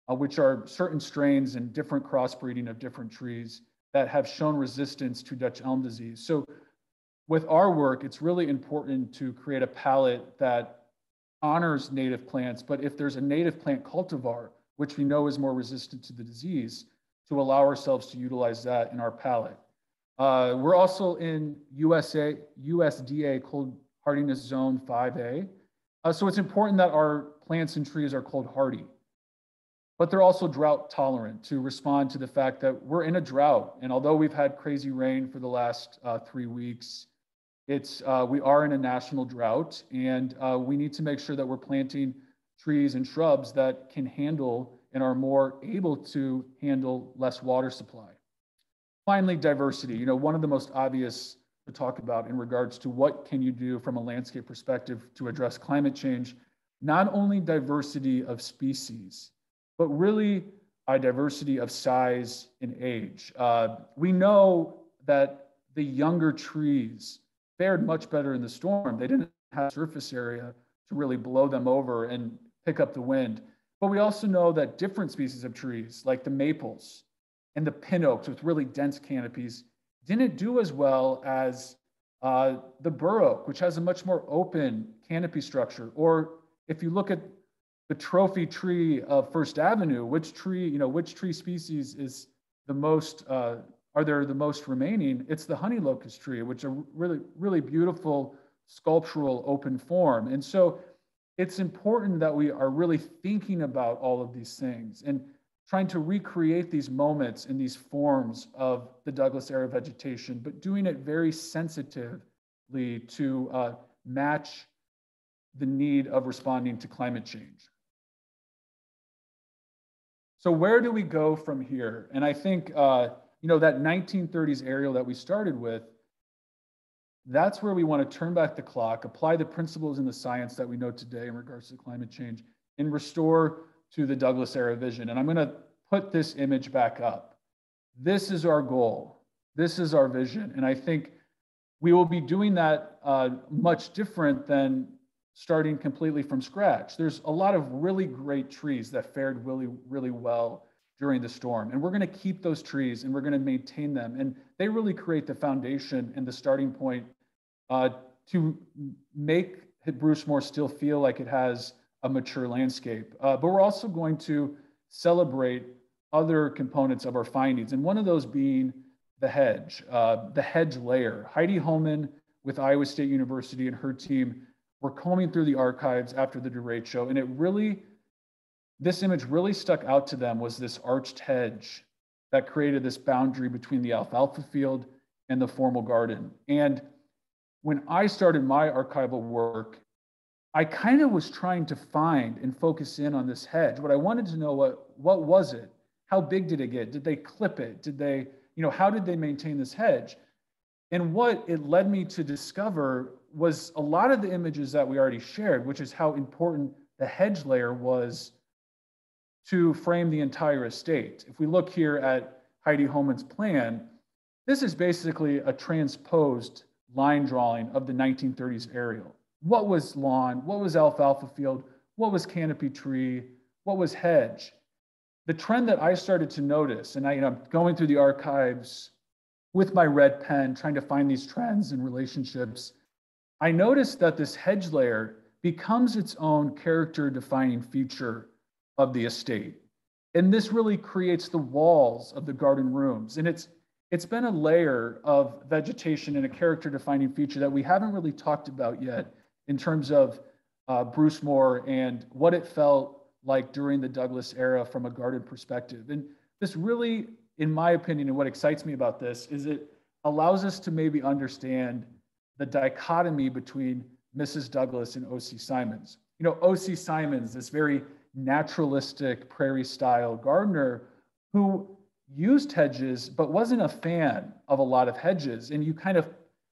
which are certain strains and different crossbreeding of different trees that have shown resistance to Dutch elm disease. So with our work, it's really important to create a palette that honors native plants, but if there's a native plant cultivar, which we know is more resistant to the disease, to allow ourselves to utilize that in our palette. We're also in USDA Cold Hardiness Zone 5A. So it's important that our plants and trees are cold hardy, but they're also drought tolerant to respond to the fact that we're in a drought. And although we've had crazy rain for the last 3 weeks, we are in a national drought, and we need to make sure that we're planting trees and shrubs that can handle and are more able to handle less water supply. Finally, diversity. One of the most obvious to talk about in regards to what can you do from a landscape perspective to address climate change, not only diversity of species, but really a diversity of size and age. We know that the younger trees fared much better in the storm. They didn't have surface area to really blow them over and pick up the wind. But we also know that different species of trees, like the maples and the pin oaks with really dense canopies, didn't do as well as the bur oak, which has a much more open canopy structure. Or if you look at the trophy tree of First Avenue, which tree species is the most, are there the most remaining? It's the honey locust tree, which are really, really beautiful sculptural open form. And so it's important that we are really thinking about all of these things and trying to recreate these moments in these forms of the Douglas era vegetation, but doing it very sensitively to match the need of responding to climate change. So where do we go from here? And I think, that 1930s aerial that we started with, that's where we want to turn back the clock, apply the principles and the science that we know today in regards to climate change, and restore to the Douglas era vision. And I'm going to put this image back up. This is our goal. This is our vision. And I think we will be doing that much different than starting completely from scratch. There's a lot of really great trees that fared really, really well during the storm. And we're going to keep those trees and we're going to maintain them. And they really create the foundation and the starting point to make Brucemore still feel like it has a mature landscape. But we're also going to celebrate other components of our findings. And one of those being the hedge layer. Heidi Homan with Iowa State University and her team were combing through the archives after the derecho, and this image really stuck out to them, was this arched hedge that created this boundary between the alfalfa field and the formal garden. And when I started my archival work, I kind of was trying to find and focus in on this hedge. What I wanted to know, what was it? How big did it get? Did they clip it? Did they, how did they maintain this hedge? And what it led me to discover was a lot of the images that we already shared, which is how important the hedge layer was to frame the entire estate. If we look here at Heidi Homan's plan, this is basically a transposed line drawing of the 1930s aerial. What was lawn? What was alfalfa field? What was canopy tree? What was hedge? The trend that I started to notice, and I'm going through the archives with my red pen, trying to find these trends and relationships, I noticed that this hedge layer becomes its own character-defining feature of the estate. And this really creates the walls of the garden rooms. And it's been a layer of vegetation and a character-defining feature that we haven't really talked about yet in terms of Brucemore and what it felt like during the Douglas era from a garden perspective. And this really, in my opinion, and what excites me about this, is it allows us to maybe understand the dichotomy between Mrs. Douglas and O.C. Simonds. O.C. Simonds, this very naturalistic prairie-style gardener who used hedges, but wasn't a fan of a lot of hedges. And you kind of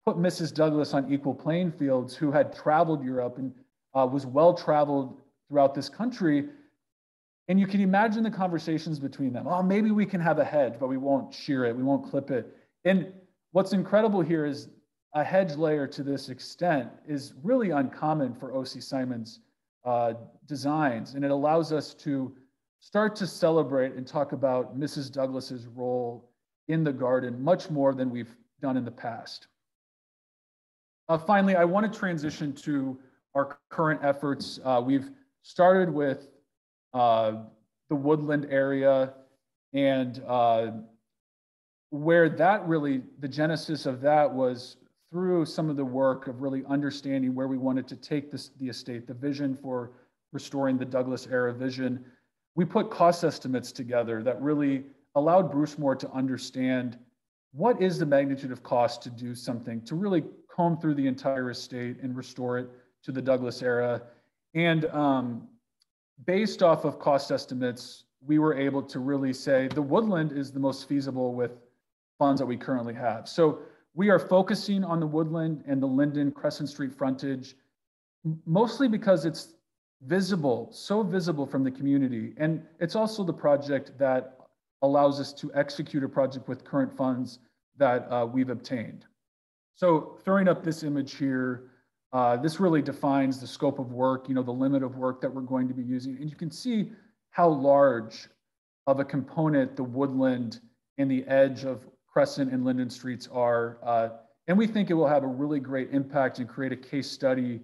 put Mrs. Douglas on equal playing fields, who had traveled Europe and was well-traveled throughout this country. And you can imagine the conversations between them. Oh, maybe we can have a hedge, but we won't shear it, we won't clip it. And what's incredible here is a hedge layer to this extent is really uncommon for O.C. Simonds' designs. And it allows us to start to celebrate and talk about Mrs. Douglas's role in the garden much more than we've done in the past. Finally, I want to transition to our current efforts. We've started with the Woodland area, and where that really, the genesis of that was through some of the work of really understanding where we wanted to take the estate, the vision for restoring the Douglas era vision, we put cost estimates together that really allowed Brucemore to understand what is the magnitude of cost to do something, to really comb through the entire estate and restore it to the Douglas era. And based off of cost estimates, we were able to really say the Woodland is the most feasible with funds that we currently have. So we are focusing on the Woodland and the Linden Crescent Street frontage, mostly because it's visible, so visible from the community. And it's also the project that allows us to execute a project with current funds that we've obtained. So throwing up this image here, this really defines the scope of work, the limit of work that we're going to be using. And you can see how large of a component the Woodland and the edge of Crescent and Linden Streets are. And we think it will have a really great impact and create a case study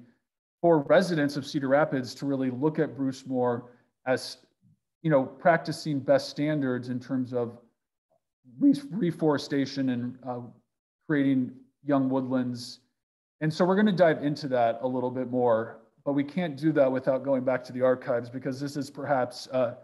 for residents of Cedar Rapids to really look at Brucemore as, practicing best standards in terms of reforestation and creating young woodlands. And so we're going to dive into that a little bit more, but we can't do that without going back to the archives, because this is perhaps the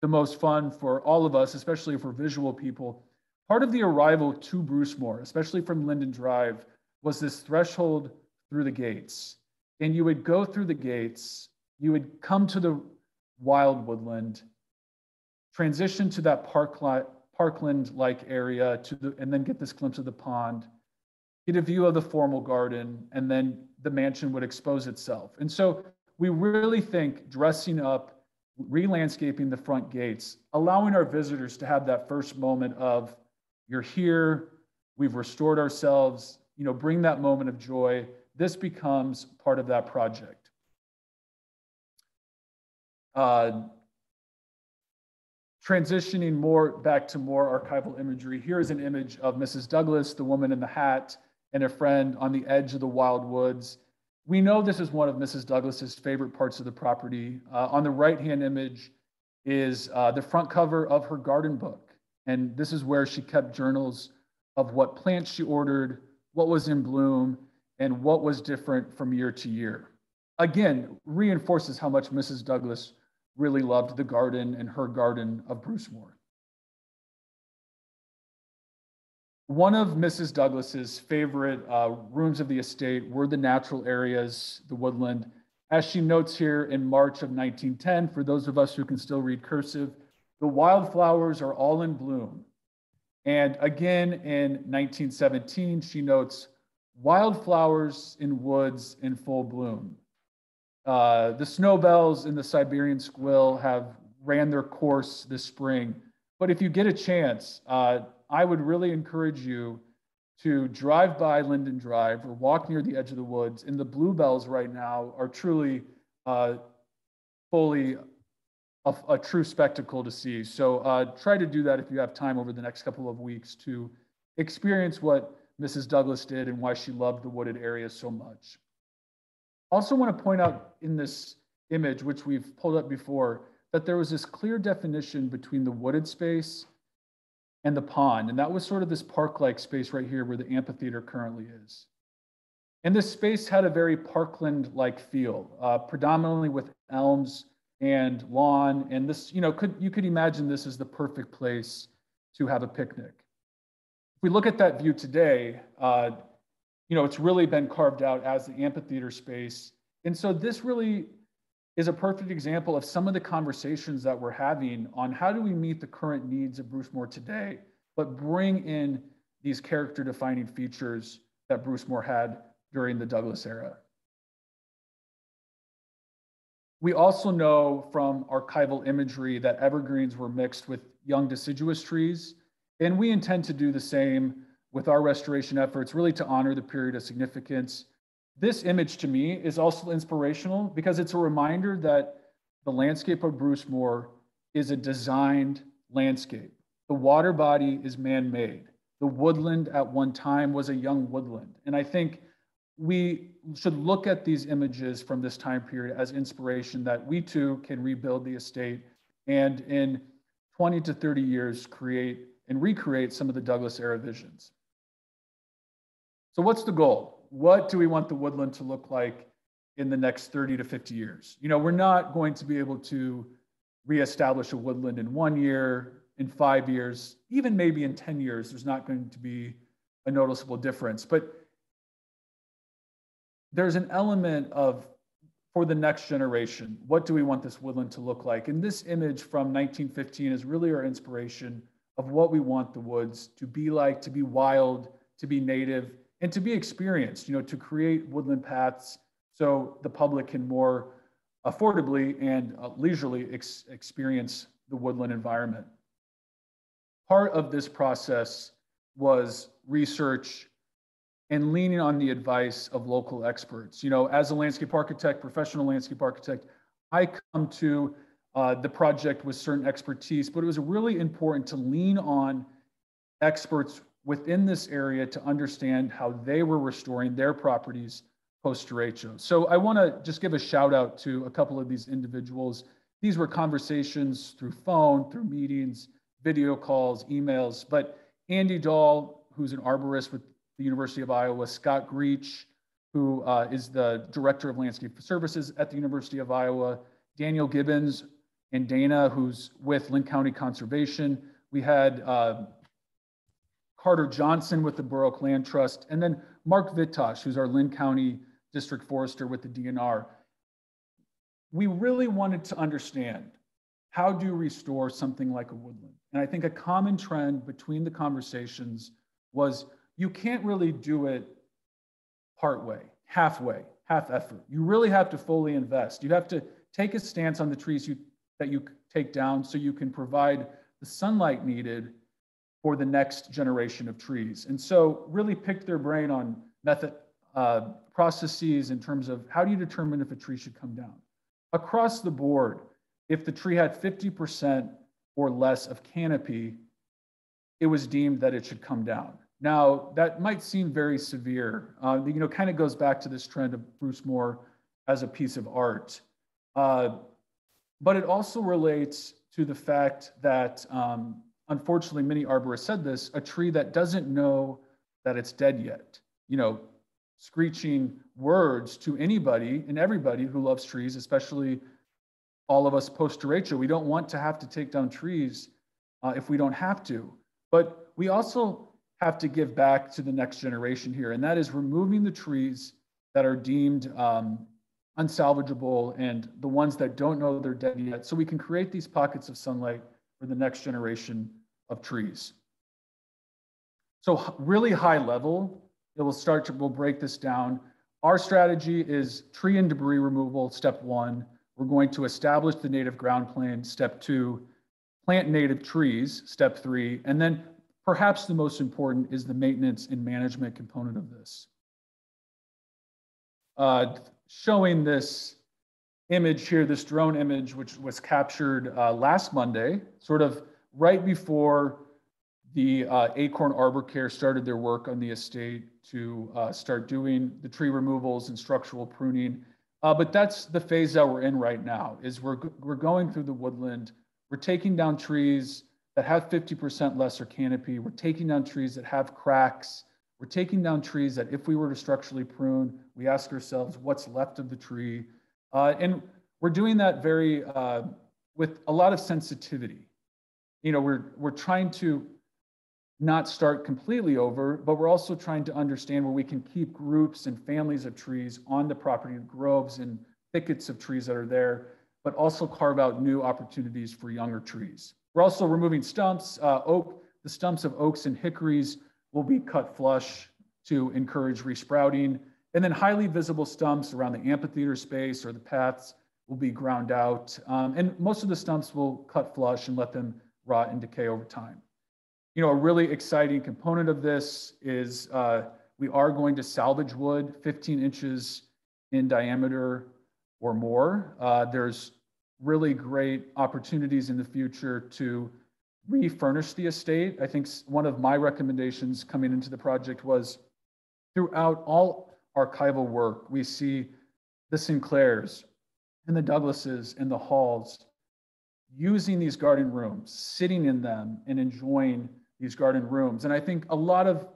most fun for all of us, especially for visual people. Part of the arrival to Brucemore, especially from Linden Drive, was this threshold through the gates. And you would go through the gates, you would come to the wild woodland, transition to that parkland-like area, and then get this glimpse of the pond, get a view of the formal garden, and then the mansion would expose itself. And so we really think dressing up, re-landscaping the front gates, allowing our visitors to have that first moment of, you're here, we've restored ourselves, bring that moment of joy. This becomes part of that project. Transitioning back to more archival imagery, here is an image of Mrs. Douglas, the woman in the hat, and a friend on the edge of the wild woods. We know this is one of Mrs. Douglas's favorite parts of the property. On the right-hand image is the front cover of her garden book. And this is where she kept journals of what plants she ordered, what was in bloom, and what was different from year to year. Again, reinforces how much Mrs. Douglas really loved the garden and her garden of Brucemore. One of Mrs. Douglas's favorite rooms of the estate were the natural areas, the woodland. As she notes here, in March of 1910, for those of us who can still read cursive, the wildflowers are all in bloom. And again, in 1917, she notes, wildflowers in woods in full bloom. The snowbells and the Siberian squill have ran their course this spring. But if you get a chance, I would really encourage you to drive by Linden Drive or walk near the edge of the woods. And the bluebells right now are truly fully a true spectacle to see. So try to do that if you have time over the next couple of weeks to experience what Mrs. Douglas did and why she loved the wooded area so much. Also want to point out in this image, which we've pulled up before, that there was this clear definition between the wooded space and the pond. And that was sort of this park-like space right here where the amphitheater currently is. And this space had a very parkland-like feel, predominantly with elms and lawn. And this, you could imagine this as the perfect place to have a picnic. If we look at that view today, it's really been carved out as the amphitheater space. And so this really is a perfect example of some of the conversations that we're having on how do we meet the current needs of Brucemore today, but bring in these character-defining features that Brucemore had during the Douglas era. We also know from archival imagery that evergreens were mixed with young deciduous trees, and we intend to do the same with our restoration efforts, really to honor the period of significance. This image to me is also inspirational because it's a reminder that the landscape of Brucemore is a designed landscape. The water body is man-made. The woodland at one time was a young woodland. And I think we should look at these images from this time period as inspiration that we too can rebuild the estate and in 20 to 30 years create and recreate some of the Douglas era visions. So what's the goal? what do we want the woodland to look like in the next 30 to 50 years? You know, we're not going to be able to reestablish a woodland in 1 year, in 5 years, even maybe in 10 years, there's not going to be a noticeable difference. But there's an element of, for the next generation, what do we want this woodland to look like? And this image from 1915 is really our inspiration of what we want the woods to be like, to be wild, to be native, and to be experienced, you know, to create woodland paths so the public can more affordably and leisurely experience the woodland environment. Part of this process was research and leaning on the advice of local experts. You know, as a landscape architect, professional landscape architect, I come to the project with certain expertise, but it was really important to lean on experts within this area to understand how they were restoring their properties post-derecho. So I want to just give a shout out to a couple of these individuals. These were conversations through phone, through meetings, video calls, emails, but Andy Dahl, who's an arborist with the University of Iowa, Scott Greach, who is the Director of Landscape Services at the University of Iowa, Daniel Gibbons, and Dana, who's with Linn County Conservation. We had Carter Johnson with the Borough Land Trust, and then Mark Vitosh, who's our Linn County District Forester with the DNR. We really wanted to understand, how do you restore something like a woodland? And I think a common trend between the conversations was, you can't really do it partway, halfway, half effort. You really have to fully invest. You have to take a stance on the trees that you take down so you can provide the sunlight needed for the next generation of trees. And so really picked their brain on method processes in terms of, how do you determine if a tree should come down? Across the board, if the tree had 50% or less of canopy, it was deemed that it should come down. Now, that might seem very severe. You know, kind of goes back to this trend of Brucemore as a piece of art. But it also relates to the fact that, unfortunately, many arborists said this, a tree that doesn't know that it's dead yet. You know, screeching words to anybody and everybody who loves trees, especially all of us post-derecho. We don't want to have to take down trees if we don't have to. But we also have to give back to the next generation here, and that is removing the trees that are deemed unsalvageable and the ones that don't know they're dead yet, so we can create these pockets of sunlight for the next generation of trees. So really high level, we'll break this down. Our strategy is tree and debris removal, step 1. We're going to establish the native ground plane, step 2, plant native trees, step 3, and then perhaps the most important is the maintenance and management component of this. Showing this image here, this drone image, which was captured last Monday, sort of right before the Acorn Arbor Care started their work on the estate to start doing the tree removals and structural pruning. But that's the phase that we're in right now, is we're going through the woodland. We're taking down trees that have 50% lesser canopy. We're taking down trees that have cracks. We're taking down trees that if we were to structurally prune, we ask ourselves what's left of the tree. And we're doing that very, with a lot of sensitivity. You know, we're trying to not start completely over, but we're also trying to understand where we can keep groups and families of trees on the property, groves and thickets of trees that are there, but also carve out new opportunities for younger trees. We're also removing stumps. The stumps of oaks and hickories will be cut flush to encourage resprouting. And then highly visible stumps around the amphitheater space or the paths will be ground out. And most of the stumps will cut flush and let them rot and decay over time. You know, a really exciting component of this is we are going to salvage wood 15 inches in diameter or more. There's really great opportunities in the future to refurnish the estate. I think one of my recommendations coming into the project was, throughout all archival work, we see the Sinclairs and the Douglases and the Halls using these garden rooms, sitting in them and enjoying these garden rooms. And I think a lot of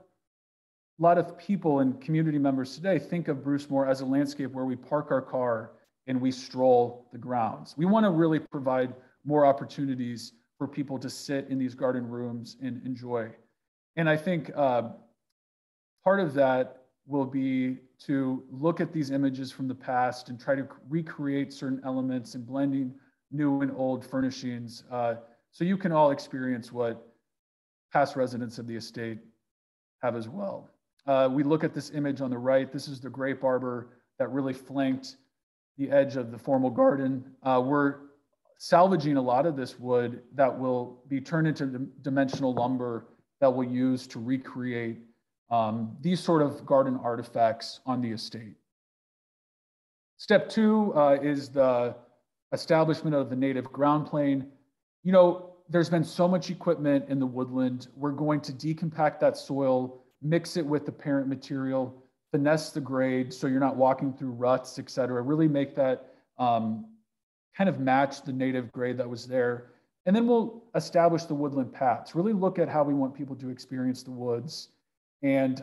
lot of people and community members today think of Brucemore as a landscape where we park our car and we stroll the grounds. We want to really provide more opportunities for people to sit in these garden rooms and enjoy. And I think part of that will be to look at these images from the past and try to recreate certain elements and blending new and old furnishings so you can all experience what past residents of the estate have as well. We look at this image on the right. This is the grape arbor that really flanked the edge of the formal garden. We're salvaging a lot of this wood that will be turned into dimensional lumber that we'll use to recreate these sort of garden artifacts on the estate. Step 2 is the establishment of the native ground plane. You know, there's been so much equipment in the woodland. We're going to decompact that soil, mix it with the parent material, finesse the grade so you're not walking through ruts, et cetera, really make that kind of match the native grade that was there. And then we'll establish the woodland paths, really look at how we want people to experience the woods. And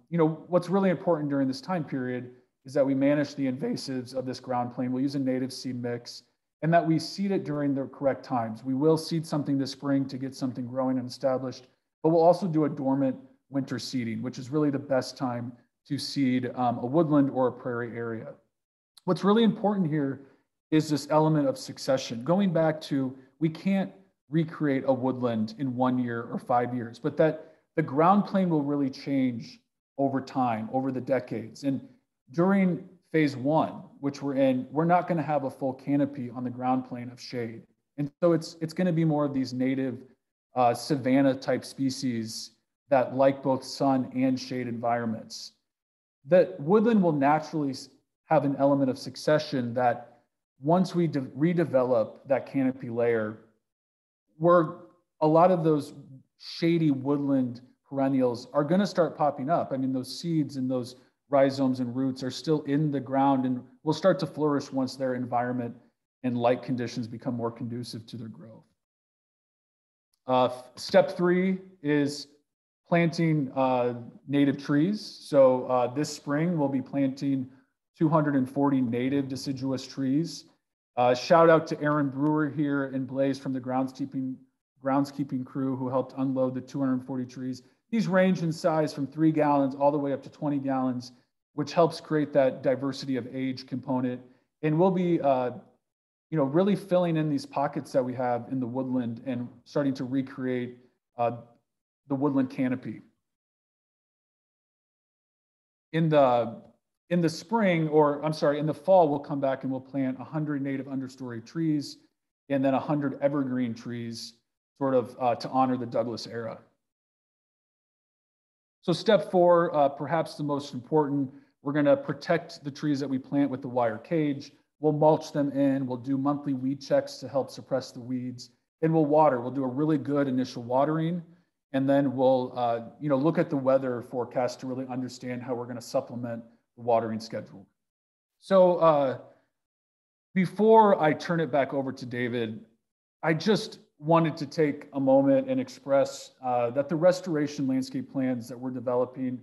you know, what's really important during this time period is that we manage the invasives of this ground plane. We'll use a native seed mix and that we seed it during the correct times. We will seed something this spring to get something growing and established, but we'll also do a dormant winter seeding, which is really the best time to seed a woodland or a prairie area. What's really important here is this element of succession. Going back to, we can't recreate a woodland in 1 year or 5 years, but that the ground plane will really change over time, over the decades. And during phase 1, which we're in, we're not going to have a full canopy on the ground plane of shade. And so it's going to be more of these native savanna type species that like both sun and shade environments. That woodland will naturally have an element of succession that once we redevelop that canopy layer, a lot of those shady woodland perennials are going to start popping up. I mean, those seeds and those rhizomes and roots are still in the ground and will start to flourish once their environment and light conditions become more conducive to their growth. Step 3 is planting native trees. So this spring, we'll be planting 240 native deciduous trees. Shout out to Aaron Brewer here and Blaze from the groundskeeping crew who helped unload the 240 trees. These range in size from 3 gallons all the way up to 20 gallons, which helps create that diversity of age component. And we'll be really filling in these pockets that we have in the woodland and starting to recreate the woodland canopy. In the spring, or I'm sorry, in the fall, we'll come back and we'll plant 100 native understory trees and then 100 evergreen trees, sort of to honor the Douglas era. So step 4, perhaps the most important, we're going to protect the trees that we plant with the wire cage. We'll mulch them in. We'll do monthly weed checks to help suppress the weeds. And we'll water. We'll do a really good initial watering. And then we'll look at the weather forecast to really understand how we're going to supplement the watering schedule. So before I turn it back over to David, I just wanted to take a moment and express that the restoration landscape plans that we're developing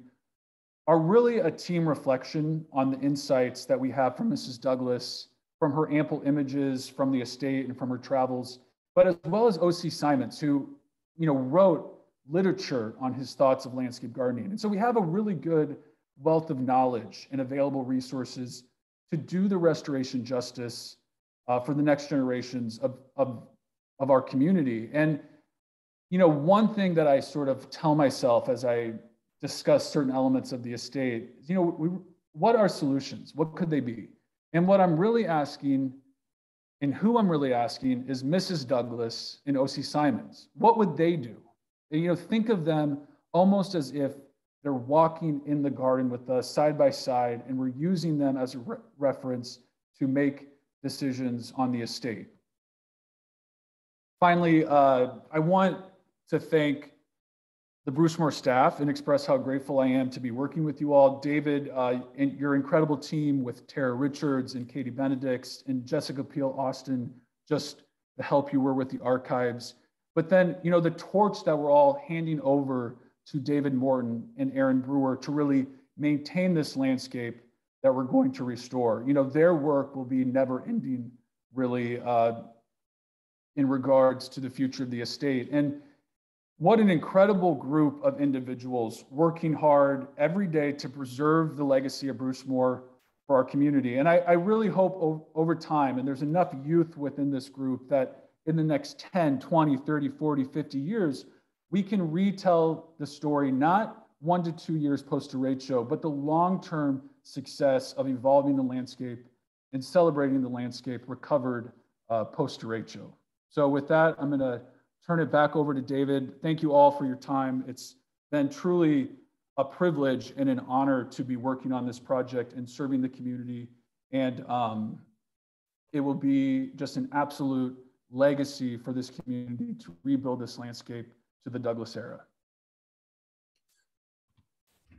are really a team reflection on the insights that we have from Mrs. Douglas, from her ample images from the estate and from her travels, but as well as O.C. Simonds, who wrote literature on his thoughts of landscape gardening. And so we have a really good wealth of knowledge and available resources to do the restoration justice for the next generations of our community. And one thing that I sort of tell myself as I discuss certain elements of the estate is, what are solutions? What could they be? And what I'm really asking, and who I'm really asking, is Mrs. Douglas and O.C. Simonds. What would they do? And, think of them almost as if they're walking in the garden with us side by side, and we're using them as a reference to make decisions on the estate. Finally, I want to thank the Brucemore staff and express how grateful I am to be working with you all. David, and your incredible team with Tara Richards and Katie Benedicts and Jessica Peel Austin, just the help you were with the archives. But then, the torch that we're all handing over to David Morton and Aaron Brewer to really maintain this landscape that we're going to restore. You know, their work will be never ending, really, in regards to the future of the estate. And what an incredible group of individuals working hard every day to preserve the legacy of Brucemore for our community. And I really hope over time, and there's enough youth within this group, that in the next 10, 20, 30, 40, 50 years, we can retell the story, not 1 to 2 years post-derecho, but the long-term success of evolving the landscape and celebrating the landscape recovered post-derecho. So with that, I'm gonna turn it back over to David. Thank you all for your time. It's been truly a privilege and an honor to be working on this project and serving the community. And it will be just an absolute legacy for this community to rebuild this landscape to the Douglas era.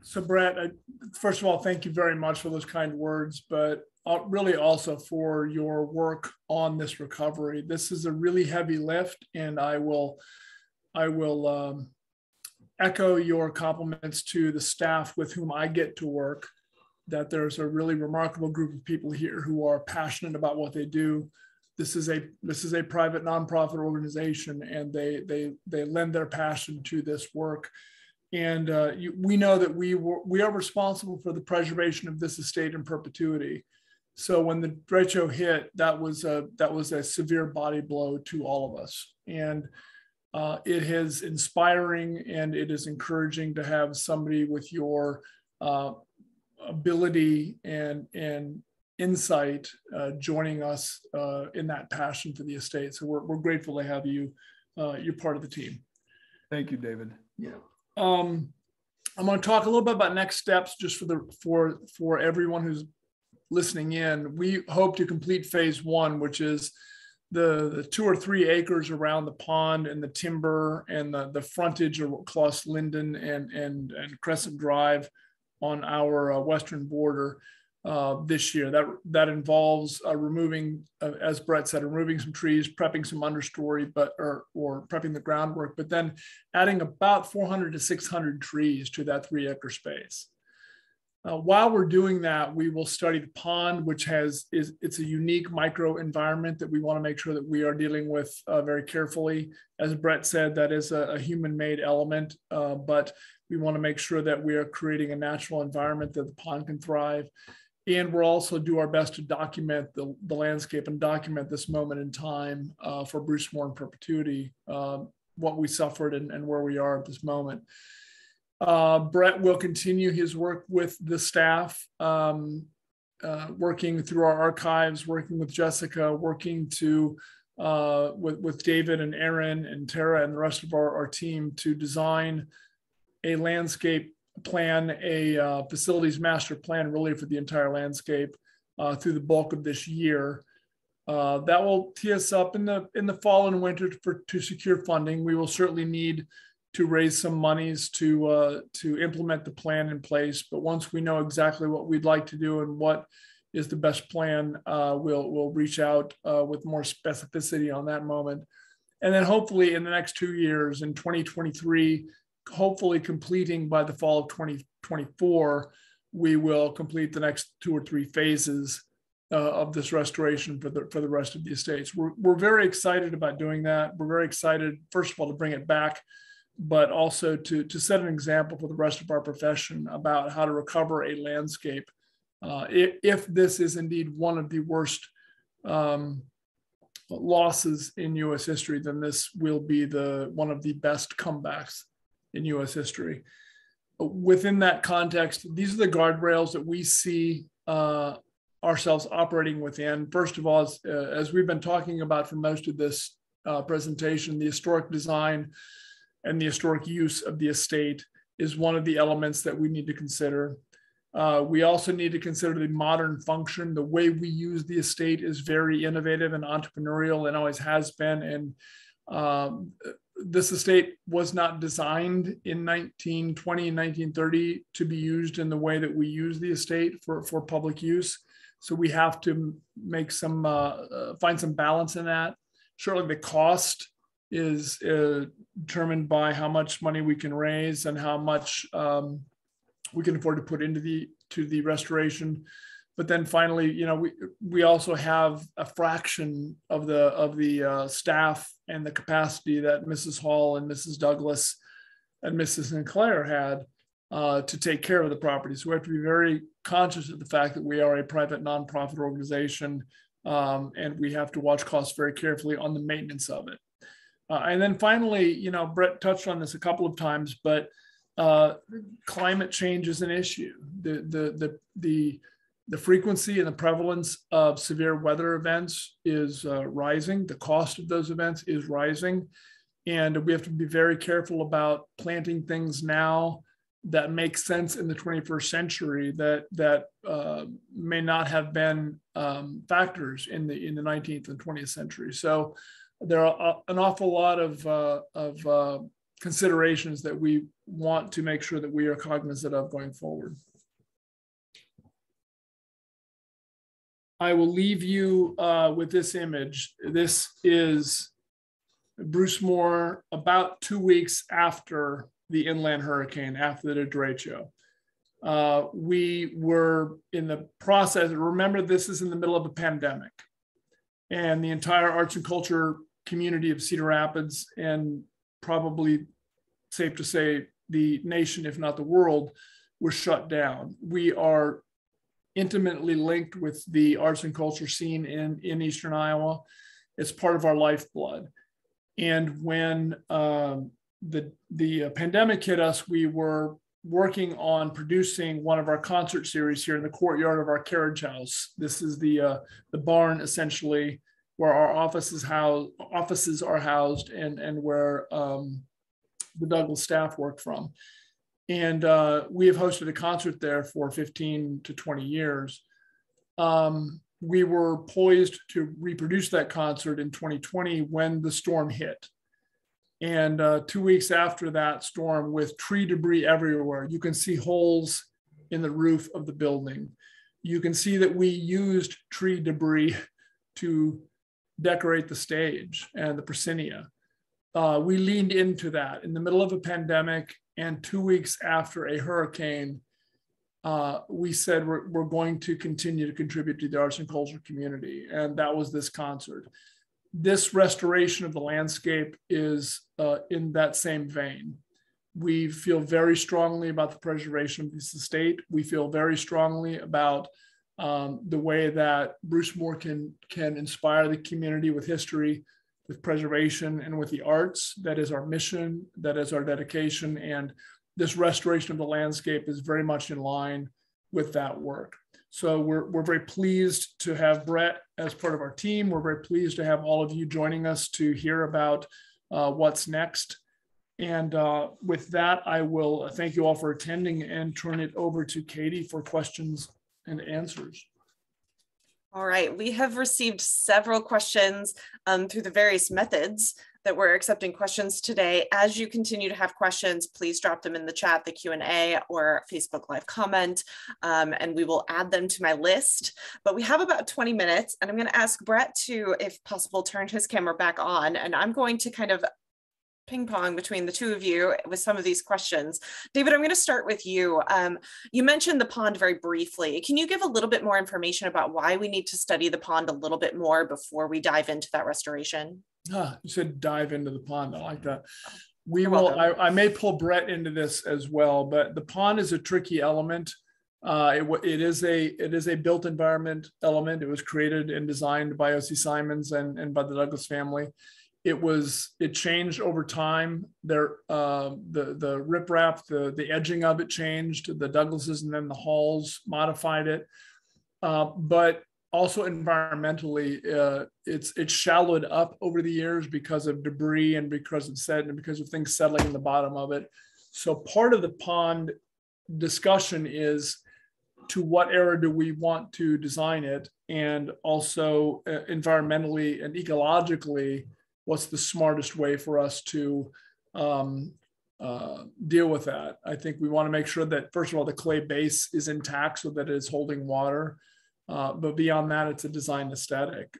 So Brett, first of all, thank you very much for those kind words, but really also for your work on this recovery. This is a really heavy lift, and I will echo your compliments to the staff with whom I get to work, that there's a really remarkable group of people here who are passionate about what they do. This is a private nonprofit organization, and they lend their passion to this work. And we know that we are responsible for the preservation of this estate in perpetuity. So when the derecho hit, that was a severe body blow to all of us. And it is inspiring and it is encouraging to have somebody with your ability and insight joining us in that passion for the estate. So we're grateful to have you. You're part of the team. Thank you, David. Yeah. I'm going to talk a little bit about next steps just for everyone who's listening in. We hope to complete phase 1, which is the 2 or 3 acres around the pond and the timber and the frontage across Linden and Crescent Drive on our western border this year. That involves removing, as Brett said, removing some trees, prepping some understory, or prepping the groundwork, but then adding about 400 to 600 trees to that 3-acre space. While we're doing that, we will study the pond, which it's a unique micro environment that we want to make sure that we are dealing with very carefully. As Brett said, that is a human-made element, but we want to make sure that we are creating a natural environment that the pond can thrive. And we'll also do our best to document the landscape and document this moment in time for Brucemore in perpetuity, what we suffered and where we are at this moment. Brett will continue his work with the staff, working through our archives, working with Jessica, working with David and Aaron and Tara and the rest of our team to design a landscape plan, a facilities master plan really for the entire landscape through the bulk of this year. That will tee us up in the fall and winter to secure funding. We will certainly need to raise some monies to implement the plan in place. But once we know exactly what we'd like to do and what is the best plan, we'll reach out with more specificity on that moment. And then hopefully in the next 2 years, in 2023, hopefully completing by the fall of 2024, we will complete the next 2 or 3 phases of this restoration for the rest of the estates. We're very excited about doing that. We're very excited, first of all, to bring it back, but also to set an example for the rest of our profession about how to recover a landscape. If this is indeed one of the worst losses in U.S. history, then this will be one of the best comebacks in U.S. history. Within that context, these are the guardrails that we see ourselves operating within. First of all, as we've been talking about for most of this presentation, the historic design and the historic use of the estate is one of the elements that we need to consider. We also need to consider the modern function. The way we use the estate is very innovative and entrepreneurial and always has been. And this estate was not designed in 1920 and 1930 to be used in the way that we use the estate for public use. So we have to make find some balance in that. Surely the cost is determined by how much money we can raise and how much we can afford to put into the restoration. But then finally, you know, we also have a fraction of the staff and the capacity that Mrs. Hall and Mrs. Douglas and Mrs. Sinclair had to take care of the property. So we have to be very conscious of the fact that we are a private nonprofit organization, and we have to watch costs very carefully on the maintenance of it. And then finally, you know, Brett touched on this a couple of times, but climate change is an issue. The frequency and the prevalence of severe weather events is rising. The cost of those events is rising. And we have to be very careful about planting things now that make sense in the 21st century that may not have been factors in the 19th and 20th century. So there are an awful lot of considerations that we want to make sure that we are cognizant of going forward. I will leave you with this image. This is Brucemore about 2 weeks after the inland hurricane, after the derecho. We were in the process, remember this is in the middle of a pandemic, and the entire arts and culture community of Cedar Rapids, and probably safe to say the nation, if not the world, was shut down. We are intimately linked with the arts and culture scene in Eastern Iowa. It's part of our lifeblood. And when the pandemic hit us, we were working on producing one of our concert series here in the courtyard of our carriage house. This is the barn, essentially, where our offices are housed and where the Douglas staff work from. And we have hosted a concert there for 15 to 20 years. We were poised to reproduce that concert in 2020 when the storm hit. And 2 weeks after that storm, with tree debris everywhere, you can see holes in the roof of the building. You can see that we used tree debris to decorate the stage and the proscenia. We leaned into that in the middle of a pandemic, and 2 weeks after a hurricane, we said we're going to continue to contribute to the arts and culture community, and that was this concert. This restoration of the landscape is in that same vein. We feel very strongly about the preservation of this estate. We feel very strongly about the way that Brucemore can inspire the community with history, with preservation, and with the arts. That is our mission, that is our dedication, and this restoration of the landscape is very much in line with that work. So we're very pleased to have Brett as part of our team. We're very pleased to have all of you joining us to hear about what's next. And with that, I will thank you all for attending and turn it over to Katie for questions and answers. All right, we have received several questions through the various methods that we're accepting questions today. As you continue to have questions, please drop them in the chat, the Q&A, or Facebook Live comment, and we will add them to my list. But we have about 20 minutes, and I'm going to ask Brett to, if possible, turn his camera back on, and I'm going to kind of ping pong between the two of you with some of these questions. David, I'm going to start with you. You mentioned the pond very briefly. Can you give a little bit more information about why we need to study the pond a little bit more before we dive into that restoration? You said dive into the pond. I like that. We will. I may pull Brett into this as well, but the pond is a tricky element. It is a built environment element. It was created and designed by Ossian Simonds and by the Douglas family. It changed over time. The riprap, the edging of it changed. The Douglases and then the Halls modified it, but also environmentally, it's shallowed up over the years because of debris and because of sediment and because of things settling in the bottom of it. So part of the pond discussion is, to what era do we want to design it, and also environmentally and ecologically, what's the smartest way for us to deal with that? I think we want to make sure that, first of all, the clay base is intact so that it's holding water. But beyond that, it's a design aesthetic.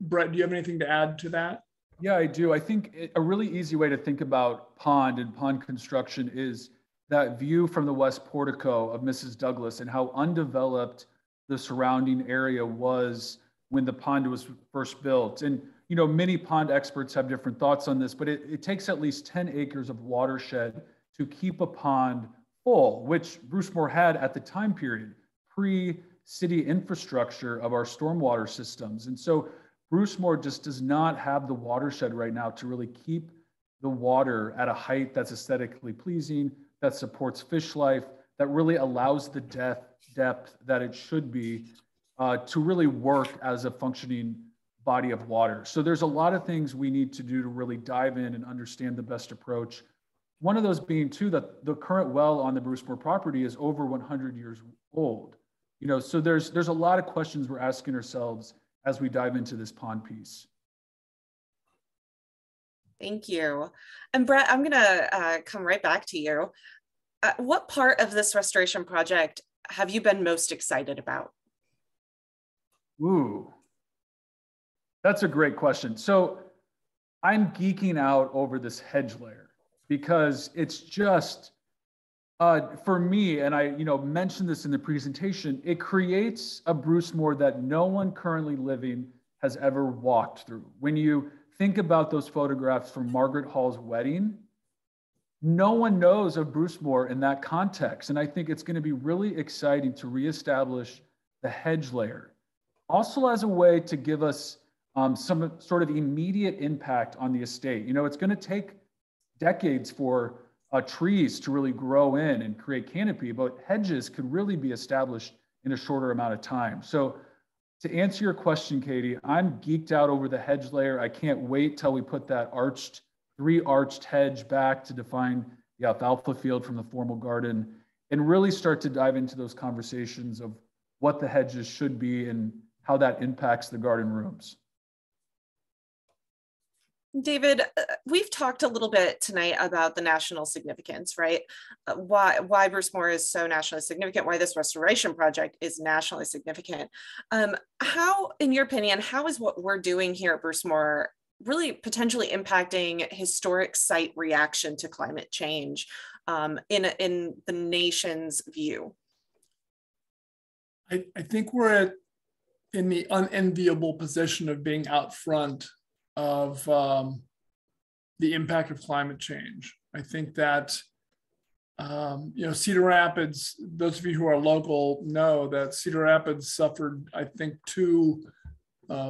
Brett, do you have anything to add to that? Yeah, I do. I think a really easy way to think about pond and pond construction is that view from the west portico of Mrs. Douglas and how undeveloped the surrounding area was when the pond was first built. And, you know, many pond experts have different thoughts on this, but it takes at least 10 acres of watershed to keep a pond full, which Brucemore had at the time period, pre-city infrastructure of our stormwater systems. And so Brucemore just does not have the watershed right now to really keep the water at a height that's aesthetically pleasing, that supports fish life, that really allows the depth that it should be to really work as a functioning body of water. So there's a lot of things we need to do to really dive in and understand the best approach. One of those being too that the current well on the Brucemore property is over 100 years old. You know, so there's a lot of questions we're asking ourselves as we dive into this pond piece. Thank you. And Brett, I'm gonna come right back to you. What part of this restoration project have you been most excited about? Ooh, that's a great question. So I'm geeking out over this hedge layer because it's just, for me, and I mentioned this in the presentation, it creates a Brucemore that no one currently living has ever walked through. When you think about those photographs from Margaret Hall's wedding, no one knows of Brucemore in that context. And I think it's going to be really exciting to reestablish the hedge layer, also as a way to give us some sort of immediate impact on the estate. You know, it's going to take decades for trees to really grow in and create canopy, but hedges could really be established in a shorter amount of time. So to answer your question, Katie, I'm geeked out over the hedge layer. I can't wait till we put that three-arched hedge back to define the alfalfa field from the formal garden and really start to dive into those conversations of what the hedges should be and how that impacts the garden rooms. David, we've talked a little bit tonight about the national significance, right? Why Brucemore is so nationally significant, why this restoration project is nationally significant. How, in your opinion, how is what we're doing here at Brucemore really potentially impacting historic site reaction to climate change in the nation's view? I think we're in the unenviable position of being out front of the impact of climate change. I think that, Cedar Rapids, those of you who are local know that Cedar Rapids suffered, I think, 2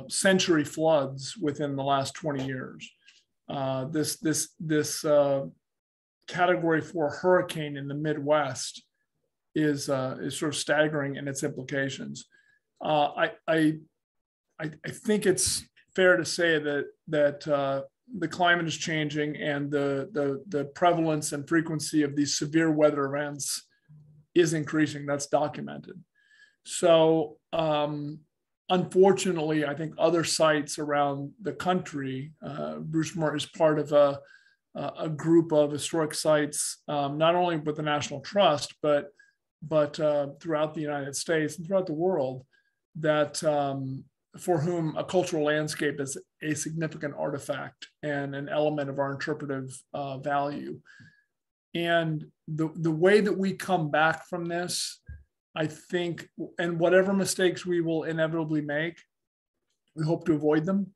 century floods within the last 20 years. This category 4 hurricane in the Midwest is sort of staggering in its implications. I think it's fair to say that the climate is changing and the prevalence and frequency of these severe weather events is increasing. That's documented. So unfortunately, I think other sites around the country, Brucemore is part of a group of historic sites, not only with the National Trust, but throughout the United States and throughout the world, that for whom a cultural landscape is a significant artifact and an element of our interpretive value. And the way that we come back from this, I think, and whatever mistakes we will inevitably make, we hope to avoid them,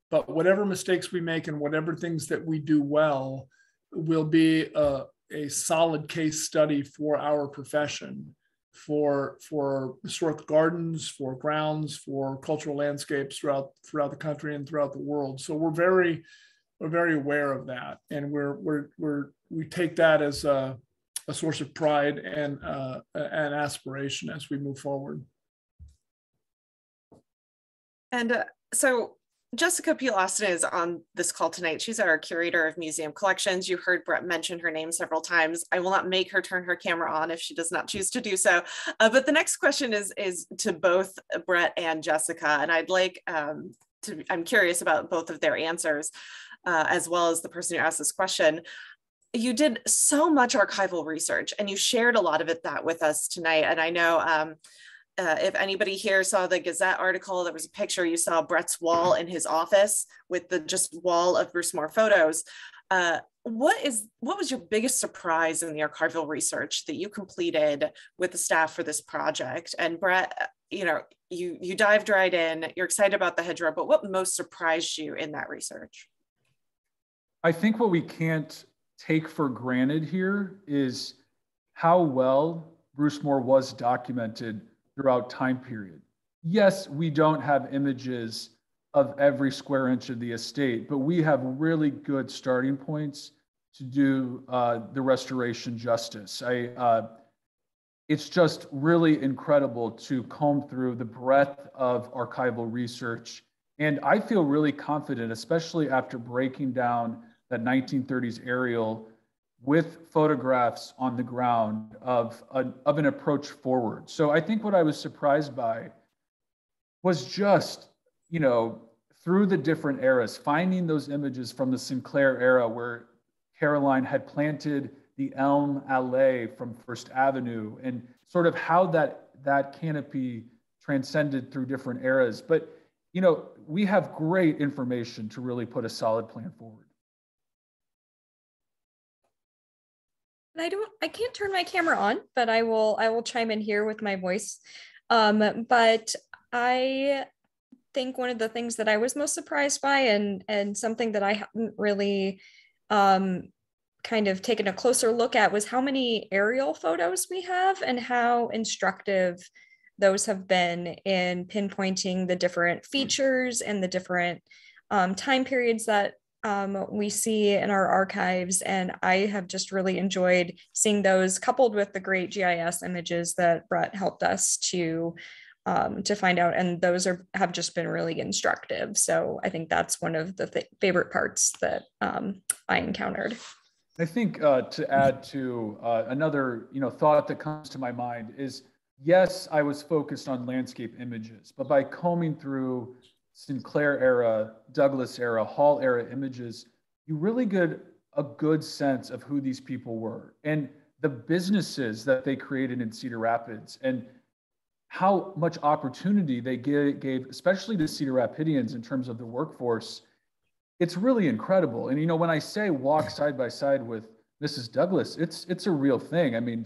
but whatever mistakes we make and whatever things that we do well will be a solid case study for our profession, for historic gardens, for grounds, for cultural landscapes throughout the country and throughout the world. So we're very aware of that, and we take that as a source of pride and an aspiration as we move forward. And so Jessica Peel Austin is on this call tonight. She's our curator of museum collections. You heard Brett mention her name several times. I will not make her turn her camera on if she does not choose to do so. But the next question is to both Brett and Jessica. And I'd like I'm curious about both of their answers, as well as the person who asked this question. You did so much archival research and you shared a lot of that with us tonight. And I know if anybody here saw the Gazette article, there was a picture, you saw Brett's wall in his office with the just wall of Brucemore photos. What was your biggest surprise in the archival research that you completed with the staff for this project? And Brett, you dived right in, you're excited about the hedgerow, but what most surprised you in that research? I think what we can't take for granted here is how well Brucemore was documented throughout time period. Yes, we don't have images of every square inch of the estate, but we have really good starting points to do the restoration justice. It's just really incredible to comb through the breadth of archival research. And I feel really confident, especially after breaking down that 1930s aerial with photographs on the ground of an approach forward. So I think what I was surprised by was just, through the different eras, finding those images from the Sinclair era where Caroline had planted the Elm Alley from First Avenue, and sort of how that canopy transcended through different eras. But, we have great information to really put a solid plan forward. I can't turn my camera on, but I will chime in here with my voice. But I think one of the things that I was most surprised by, and something that I hadn't really kind of taken a closer look at, was how many aerial photos we have and how instructive those have been in pinpointing the different features and the different time periods that we see in our archives. And I have just really enjoyed seeing those, coupled with the great GIS images that Brett helped us to find out. And those have just been really instructive. So I think that's one of the favorite parts that I encountered. I think to add to another thought that comes to my mind is, yes, I was focused on landscape images, but by combing through Sinclair era, Douglas era, Hall era images, you really get a good sense of who these people were and the businesses that they created in Cedar Rapids, and how much opportunity they gave, especially to Cedar Rapidians in terms of the workforce. It's really incredible. And when I say walk side by side with Mrs. Douglas, it's a real thing. I mean,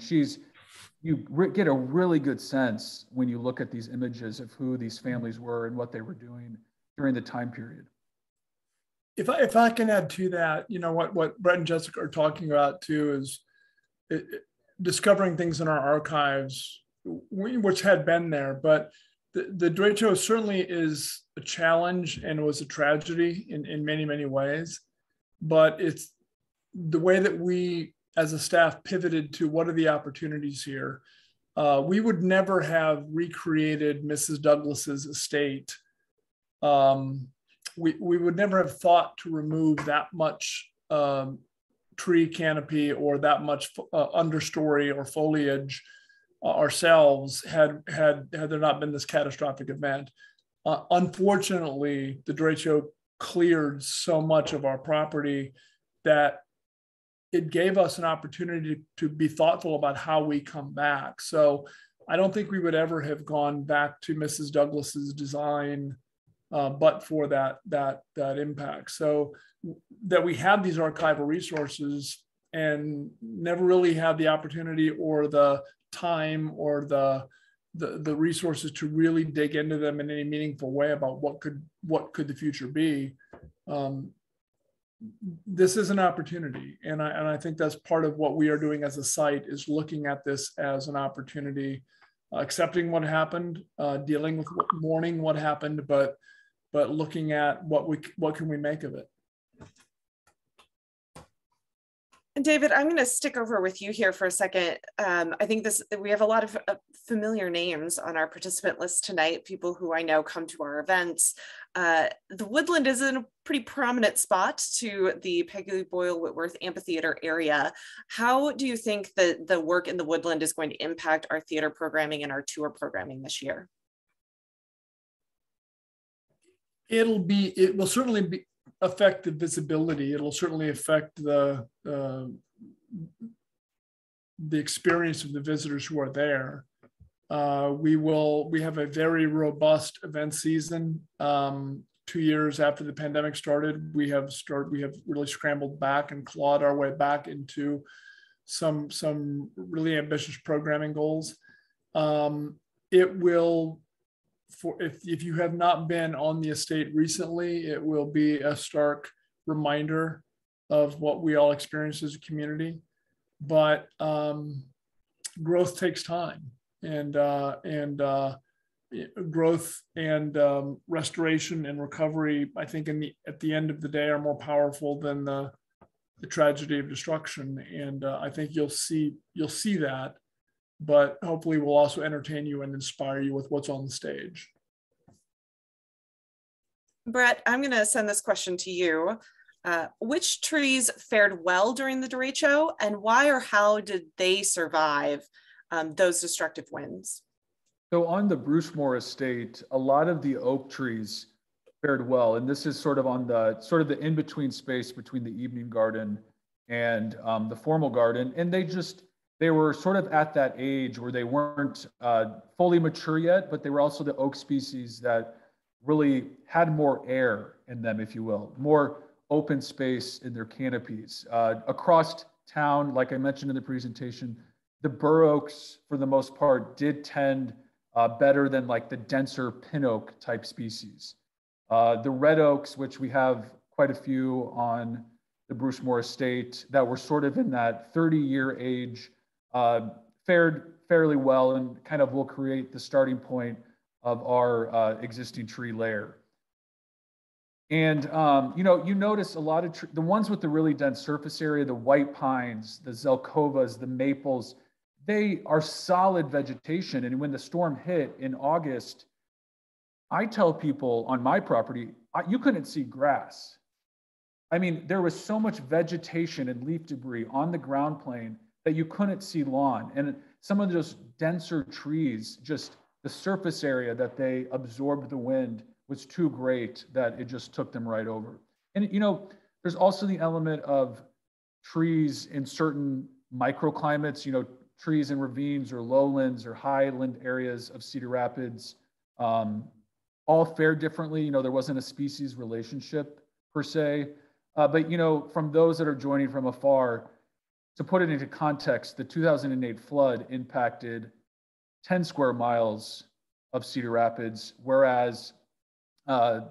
you get a really good sense when you look at these images of who these families were and what they were doing during the time period. If I can add to that, what Brett and Jessica are talking about too is discovering things in our archives, which had been there, but the derecho certainly is a challenge and was a tragedy in many, many ways. But it's the way that we as a staff pivoted to what are the opportunities here. We would never have recreated Mrs. Douglas's estate. We would never have thought to remove that much tree canopy or that much understory or foliage ourselves had there not been this catastrophic event. Unfortunately, the derecho cleared so much of our property that it gave us an opportunity to be thoughtful about how we come back. So I don't think we would ever have gone back to Mrs. Douglas's design, but for that impact. So that we have these archival resources and never really had the opportunity or the time or the resources to really dig into them in any meaningful way about what could the future be. This is an opportunity, and I think that's part of what we are doing as a site, is looking at this as an opportunity, accepting what happened, dealing with mourning what happened, but looking at what can we make of it. And David, I'm going to stick over with you here for a second. I think we have a lot of familiar names on our participant list tonight, people who I know come to our events. The Woodland is in a pretty prominent spot to the Peggy Boyle Whitworth Amphitheater area. How do you think that the work in the Woodland is going to impact our theater programming and our tour programming this year? It will certainly affect the visibility. It'll certainly affect the experience of the visitors who are there. We have a very robust event season. 2 years after the pandemic started, we have really scrambled back and clawed our way back into some really ambitious programming goals. It will, if you have not been on the estate recently, it will be a stark reminder of what we all experience as a community. But growth takes time, and growth and restoration and recovery, I think at the end of the day, are more powerful than the tragedy of destruction. And I think you'll see that, but hopefully we'll also entertain you and inspire you with what's on the stage. Brett, I'm going to send this question to you. Which trees fared well during the derecho, and why or how did they survive those destructive winds? So on the Brucemore estate, a lot of the oak trees fared well, and this is sort of on the in-between space between the evening garden and the formal garden, and they were sort of at that age where they weren't fully mature yet, but they were also the oak species that really had more air in them, if you will, more open space in their canopies. Across town, like I mentioned in the presentation, the bur oaks, for the most part, did tend better than like the denser pin oak type species. The red oaks, which we have quite a few on the Brucemore estate that were sort of in that 30-year age, fared fairly well and kind of will create the starting point of our existing tree layer. And you notice a lot of the ones with the really dense surface area, the white pines, the zelkovas, the maples, they are solid vegetation. And when the storm hit in August, I tell people on my property, you couldn't see grass. I mean, there was so much vegetation and leaf debris on the ground plane that you couldn't see lawn. And some of those denser trees, just the surface area that they absorbed the wind was too great that it just took them right over. And there's also the element of trees in certain microclimates, trees in ravines or lowlands or highland areas of Cedar Rapids, all fare differently. There wasn't a species relationship per se, but from those that are joining from afar, to put it into context, the 2008 flood impacted 10 square miles of Cedar Rapids, whereas the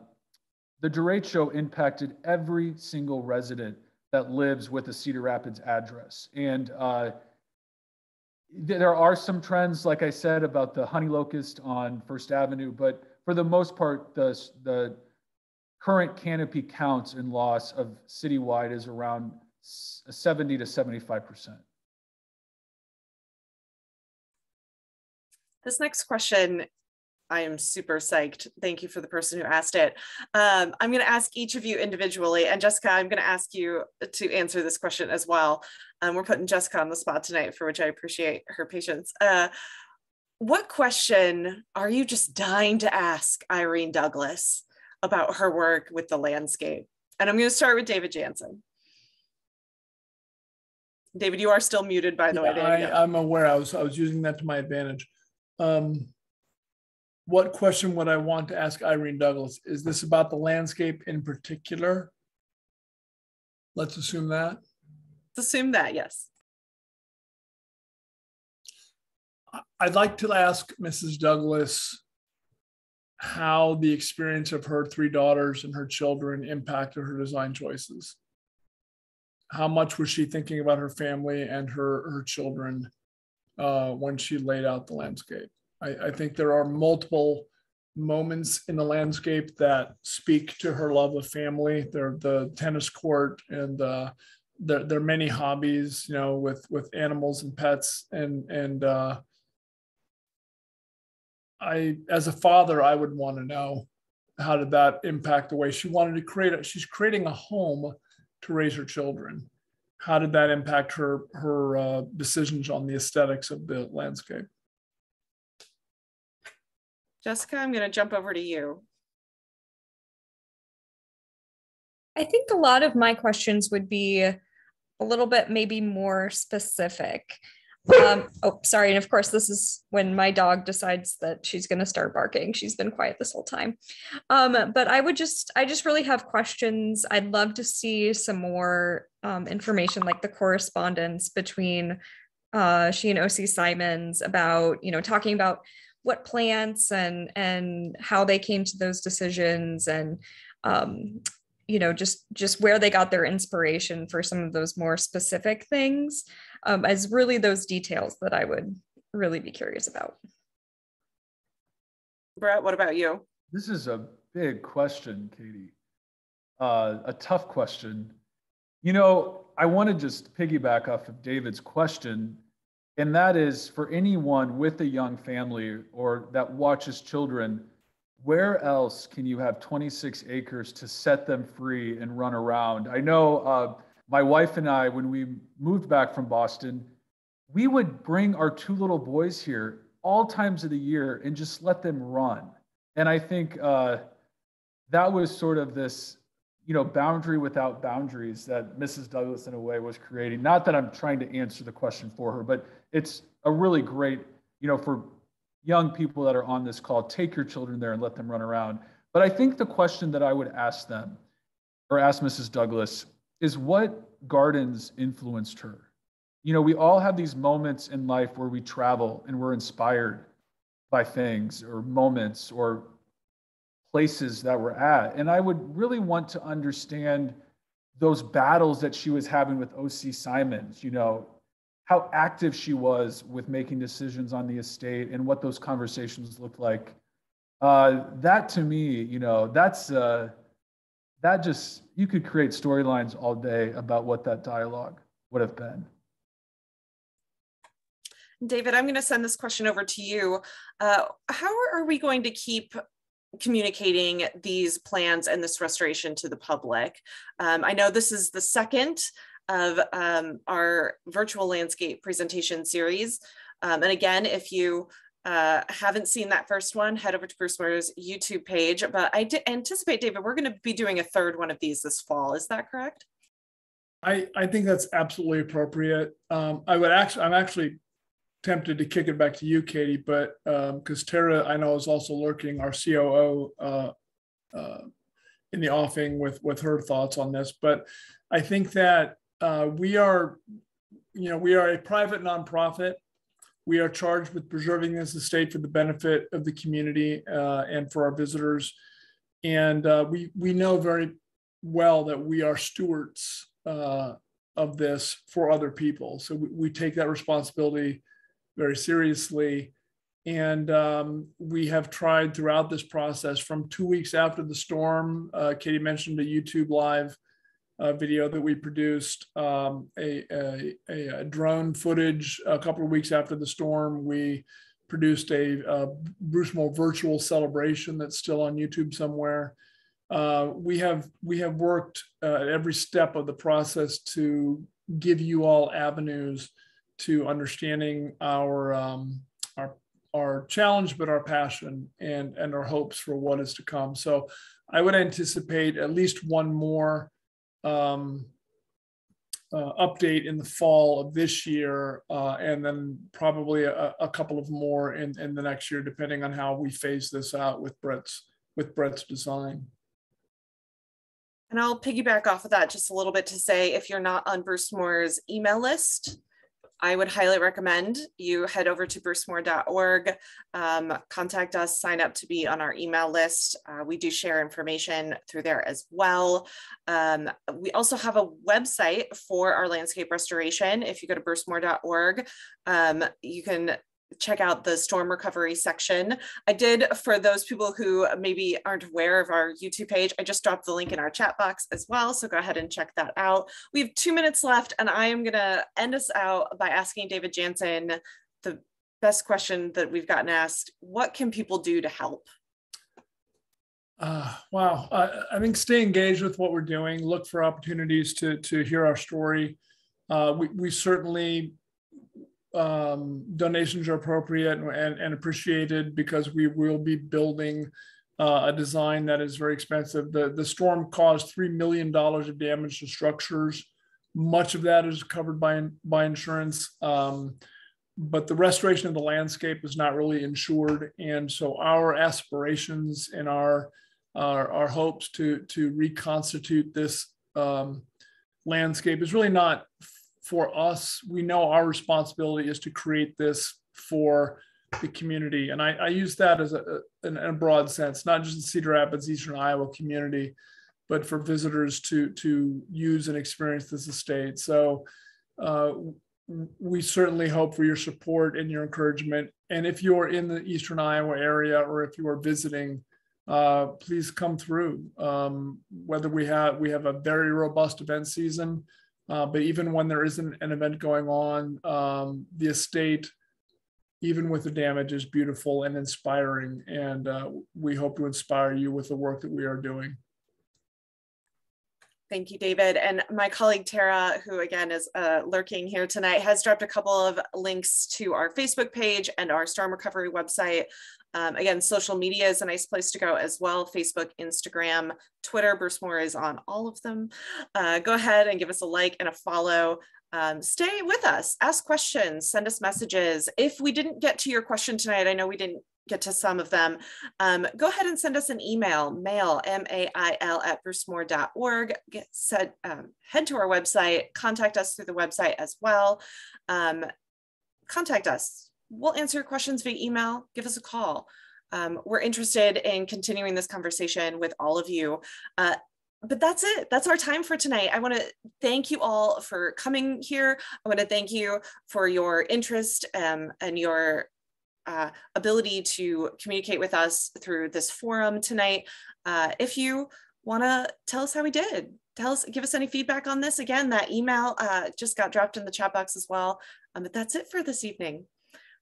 derecho impacted every single resident that lives with a Cedar Rapids address. And there are some trends, like I said, about the honey locust on First Avenue, but for the most part, the current canopy counts and loss of citywide is around 70 to 75%. This next question, I am super psyched. Thank you for the person who asked it. I'm going to ask each of you individually, and Jessica, I'm going to ask you to answer this question as well. We're putting Jessica on the spot tonight, for which I appreciate her patience. What question are you just dying to ask Irene Douglas about her work with the landscape? And I'm going to start with David Janssen. David, you are still muted, by the way. I'm aware. I was using that to my advantage. What question would I want to ask Irene Douglas? Is this about the landscape in particular? Let's assume that. Let's assume that, yes. I'd like to ask Mrs. Douglas how the experience of her 3 daughters and her children impacted her design choices. How much was she thinking about her family and her children when she laid out the landscape? I think there are multiple moments in the landscape that speak to her love of family. There the tennis court and there are many hobbies, with animals and pets. And as a father, I would want to know, how did that impact the way she wanted to create she's creating a home to raise her children. How did that impact her decisions on the aesthetics of the landscape? Jessica, I'm going to jump over to you. I think a lot of my questions would be a little bit maybe more specific. Oh, sorry. And of course, this is when my dog decides that she's going to start barking. She's been quiet this whole time. But I just really have questions. I'd love to see some more information, like the correspondence between she and O.C. Simonds about, talking about what plants and how they came to those decisions, and just where they got their inspiration for some of those more specific things, as really those details that I would really be curious about. Brett, what about you? This is a big question, Katie. A tough question. I want to just piggyback off of David's question, and that is, for anyone with a young family or that watches children, where else can you have 26 acres to set them free and run around? I know my wife and I, when we moved back from Boston, we would bring our two little boys here all times of the year and just let them run. And I think that was sort of this, boundary without boundaries that Mrs. Douglas, in a way, was creating. Not that I'm trying to answer the question for her, but it's a really great, for young people that are on this call, take your children there and let them run around. But I think the question that I would ask them, or ask Mrs. Douglas, is what gardens influenced her? We all have these moments in life where we travel and we're inspired by things or moments or places that we're at. And I would really want to understand those battles that she was having with O.C. Simonds, how active she was with making decisions on the estate and what those conversations looked like. That to me, that just, you could create storylines all day about what that dialogue would have been. David, I'm going to send this question over to you. How are we going to keep communicating these plans and this restoration to the public? I know this is the second of our virtual landscape presentation series. And again, if you haven't seen that first one, head over to Brucemore's YouTube page. But I anticipate, David, we're going to be doing a third one of these this fall. Is that correct? I think that's absolutely appropriate. I'm actually tempted to kick it back to you, Katie, but because Tara, I know, is also lurking, our COO, in the offing with her thoughts on this. But I think that we are a private nonprofit. We are charged with preserving this estate for the benefit of the community and for our visitors. And we know very well that we are stewards of this for other people. So we take that responsibility very seriously. And we have tried throughout this process, from 2 weeks after the storm, Katie mentioned a YouTube live video that we produced, a drone footage a couple of weeks after the storm. We produced a Brucemore virtual celebration that's still on YouTube somewhere. We have worked at every step of the process to give you all avenues to understanding our challenge, but our passion and our hopes for what is to come. So I would anticipate at least one more update in the fall of this year, and then probably a couple of more in the next year, depending on how we phase this out with Brett's design. And I'll piggyback off of that just a little bit to say, if you're not on Brucemore's email list, I would highly recommend you head over to brucemore.org, contact us, sign up to be on our email list. We do share information through there as well. We also have a website for our landscape restoration. If you go to brucemore.org, you can check out the storm recovery section. I did, for those people who maybe aren't aware of our YouTube page, I just dropped the link in our chat box as well. So go ahead and check that out. We have 2 minutes left, and I am going to end us out by asking David Janssen the best question that we've gotten asked. What can people do to help? Wow. I think stay engaged with what we're doing. Look for opportunities to hear our story. We certainly, donations are appropriate and appreciated, because we will be building a design that is very expensive. The storm caused $3 million of damage to structures. Much of that is covered by insurance. but the restoration of the landscape is not really ensured. And so our aspirations and our hopes to reconstitute this landscape is really not for us. We know our responsibility is to create this for the community. And I use that as in a broad sense, not just the Cedar Rapids, Eastern Iowa community, but for visitors to use and experience this estate. So we certainly hope for your support and your encouragement. And if you're in the Eastern Iowa area, or if you are visiting, please come through. Whether we have a very robust event season, but even when there isn't an event going on, the estate, even with the damage, is beautiful and inspiring. And we hope to inspire you with the work that we are doing. Thank you, David. And my colleague Tara, who again is lurking here tonight, has dropped a couple of links to our Facebook page and our storm recovery website. Again, social media is a nice place to go as well. Facebook, Instagram, Twitter. Brucemore is on all of them. Go ahead and give us a like and a follow. Stay with us, ask questions, send us messages. If we didn't get to your question tonight, I know we didn't get to some of them, go ahead and send us an email, mail, mail @brucemore.org. Head to our website, contact us through the website as well. Contact us. We'll answer your questions via email. Give us a call. We're interested in continuing this conversation with all of you. But that's it. That's our time for tonight. I want to thank you all for coming here. I want to thank you for your interest and your ability to communicate with us through this forum tonight. If you want to tell us how we did, give us any feedback on this. Again, that email just got dropped in the chat box as well. But that's it for this evening.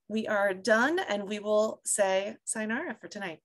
We are done, and we will say sayonara for tonight.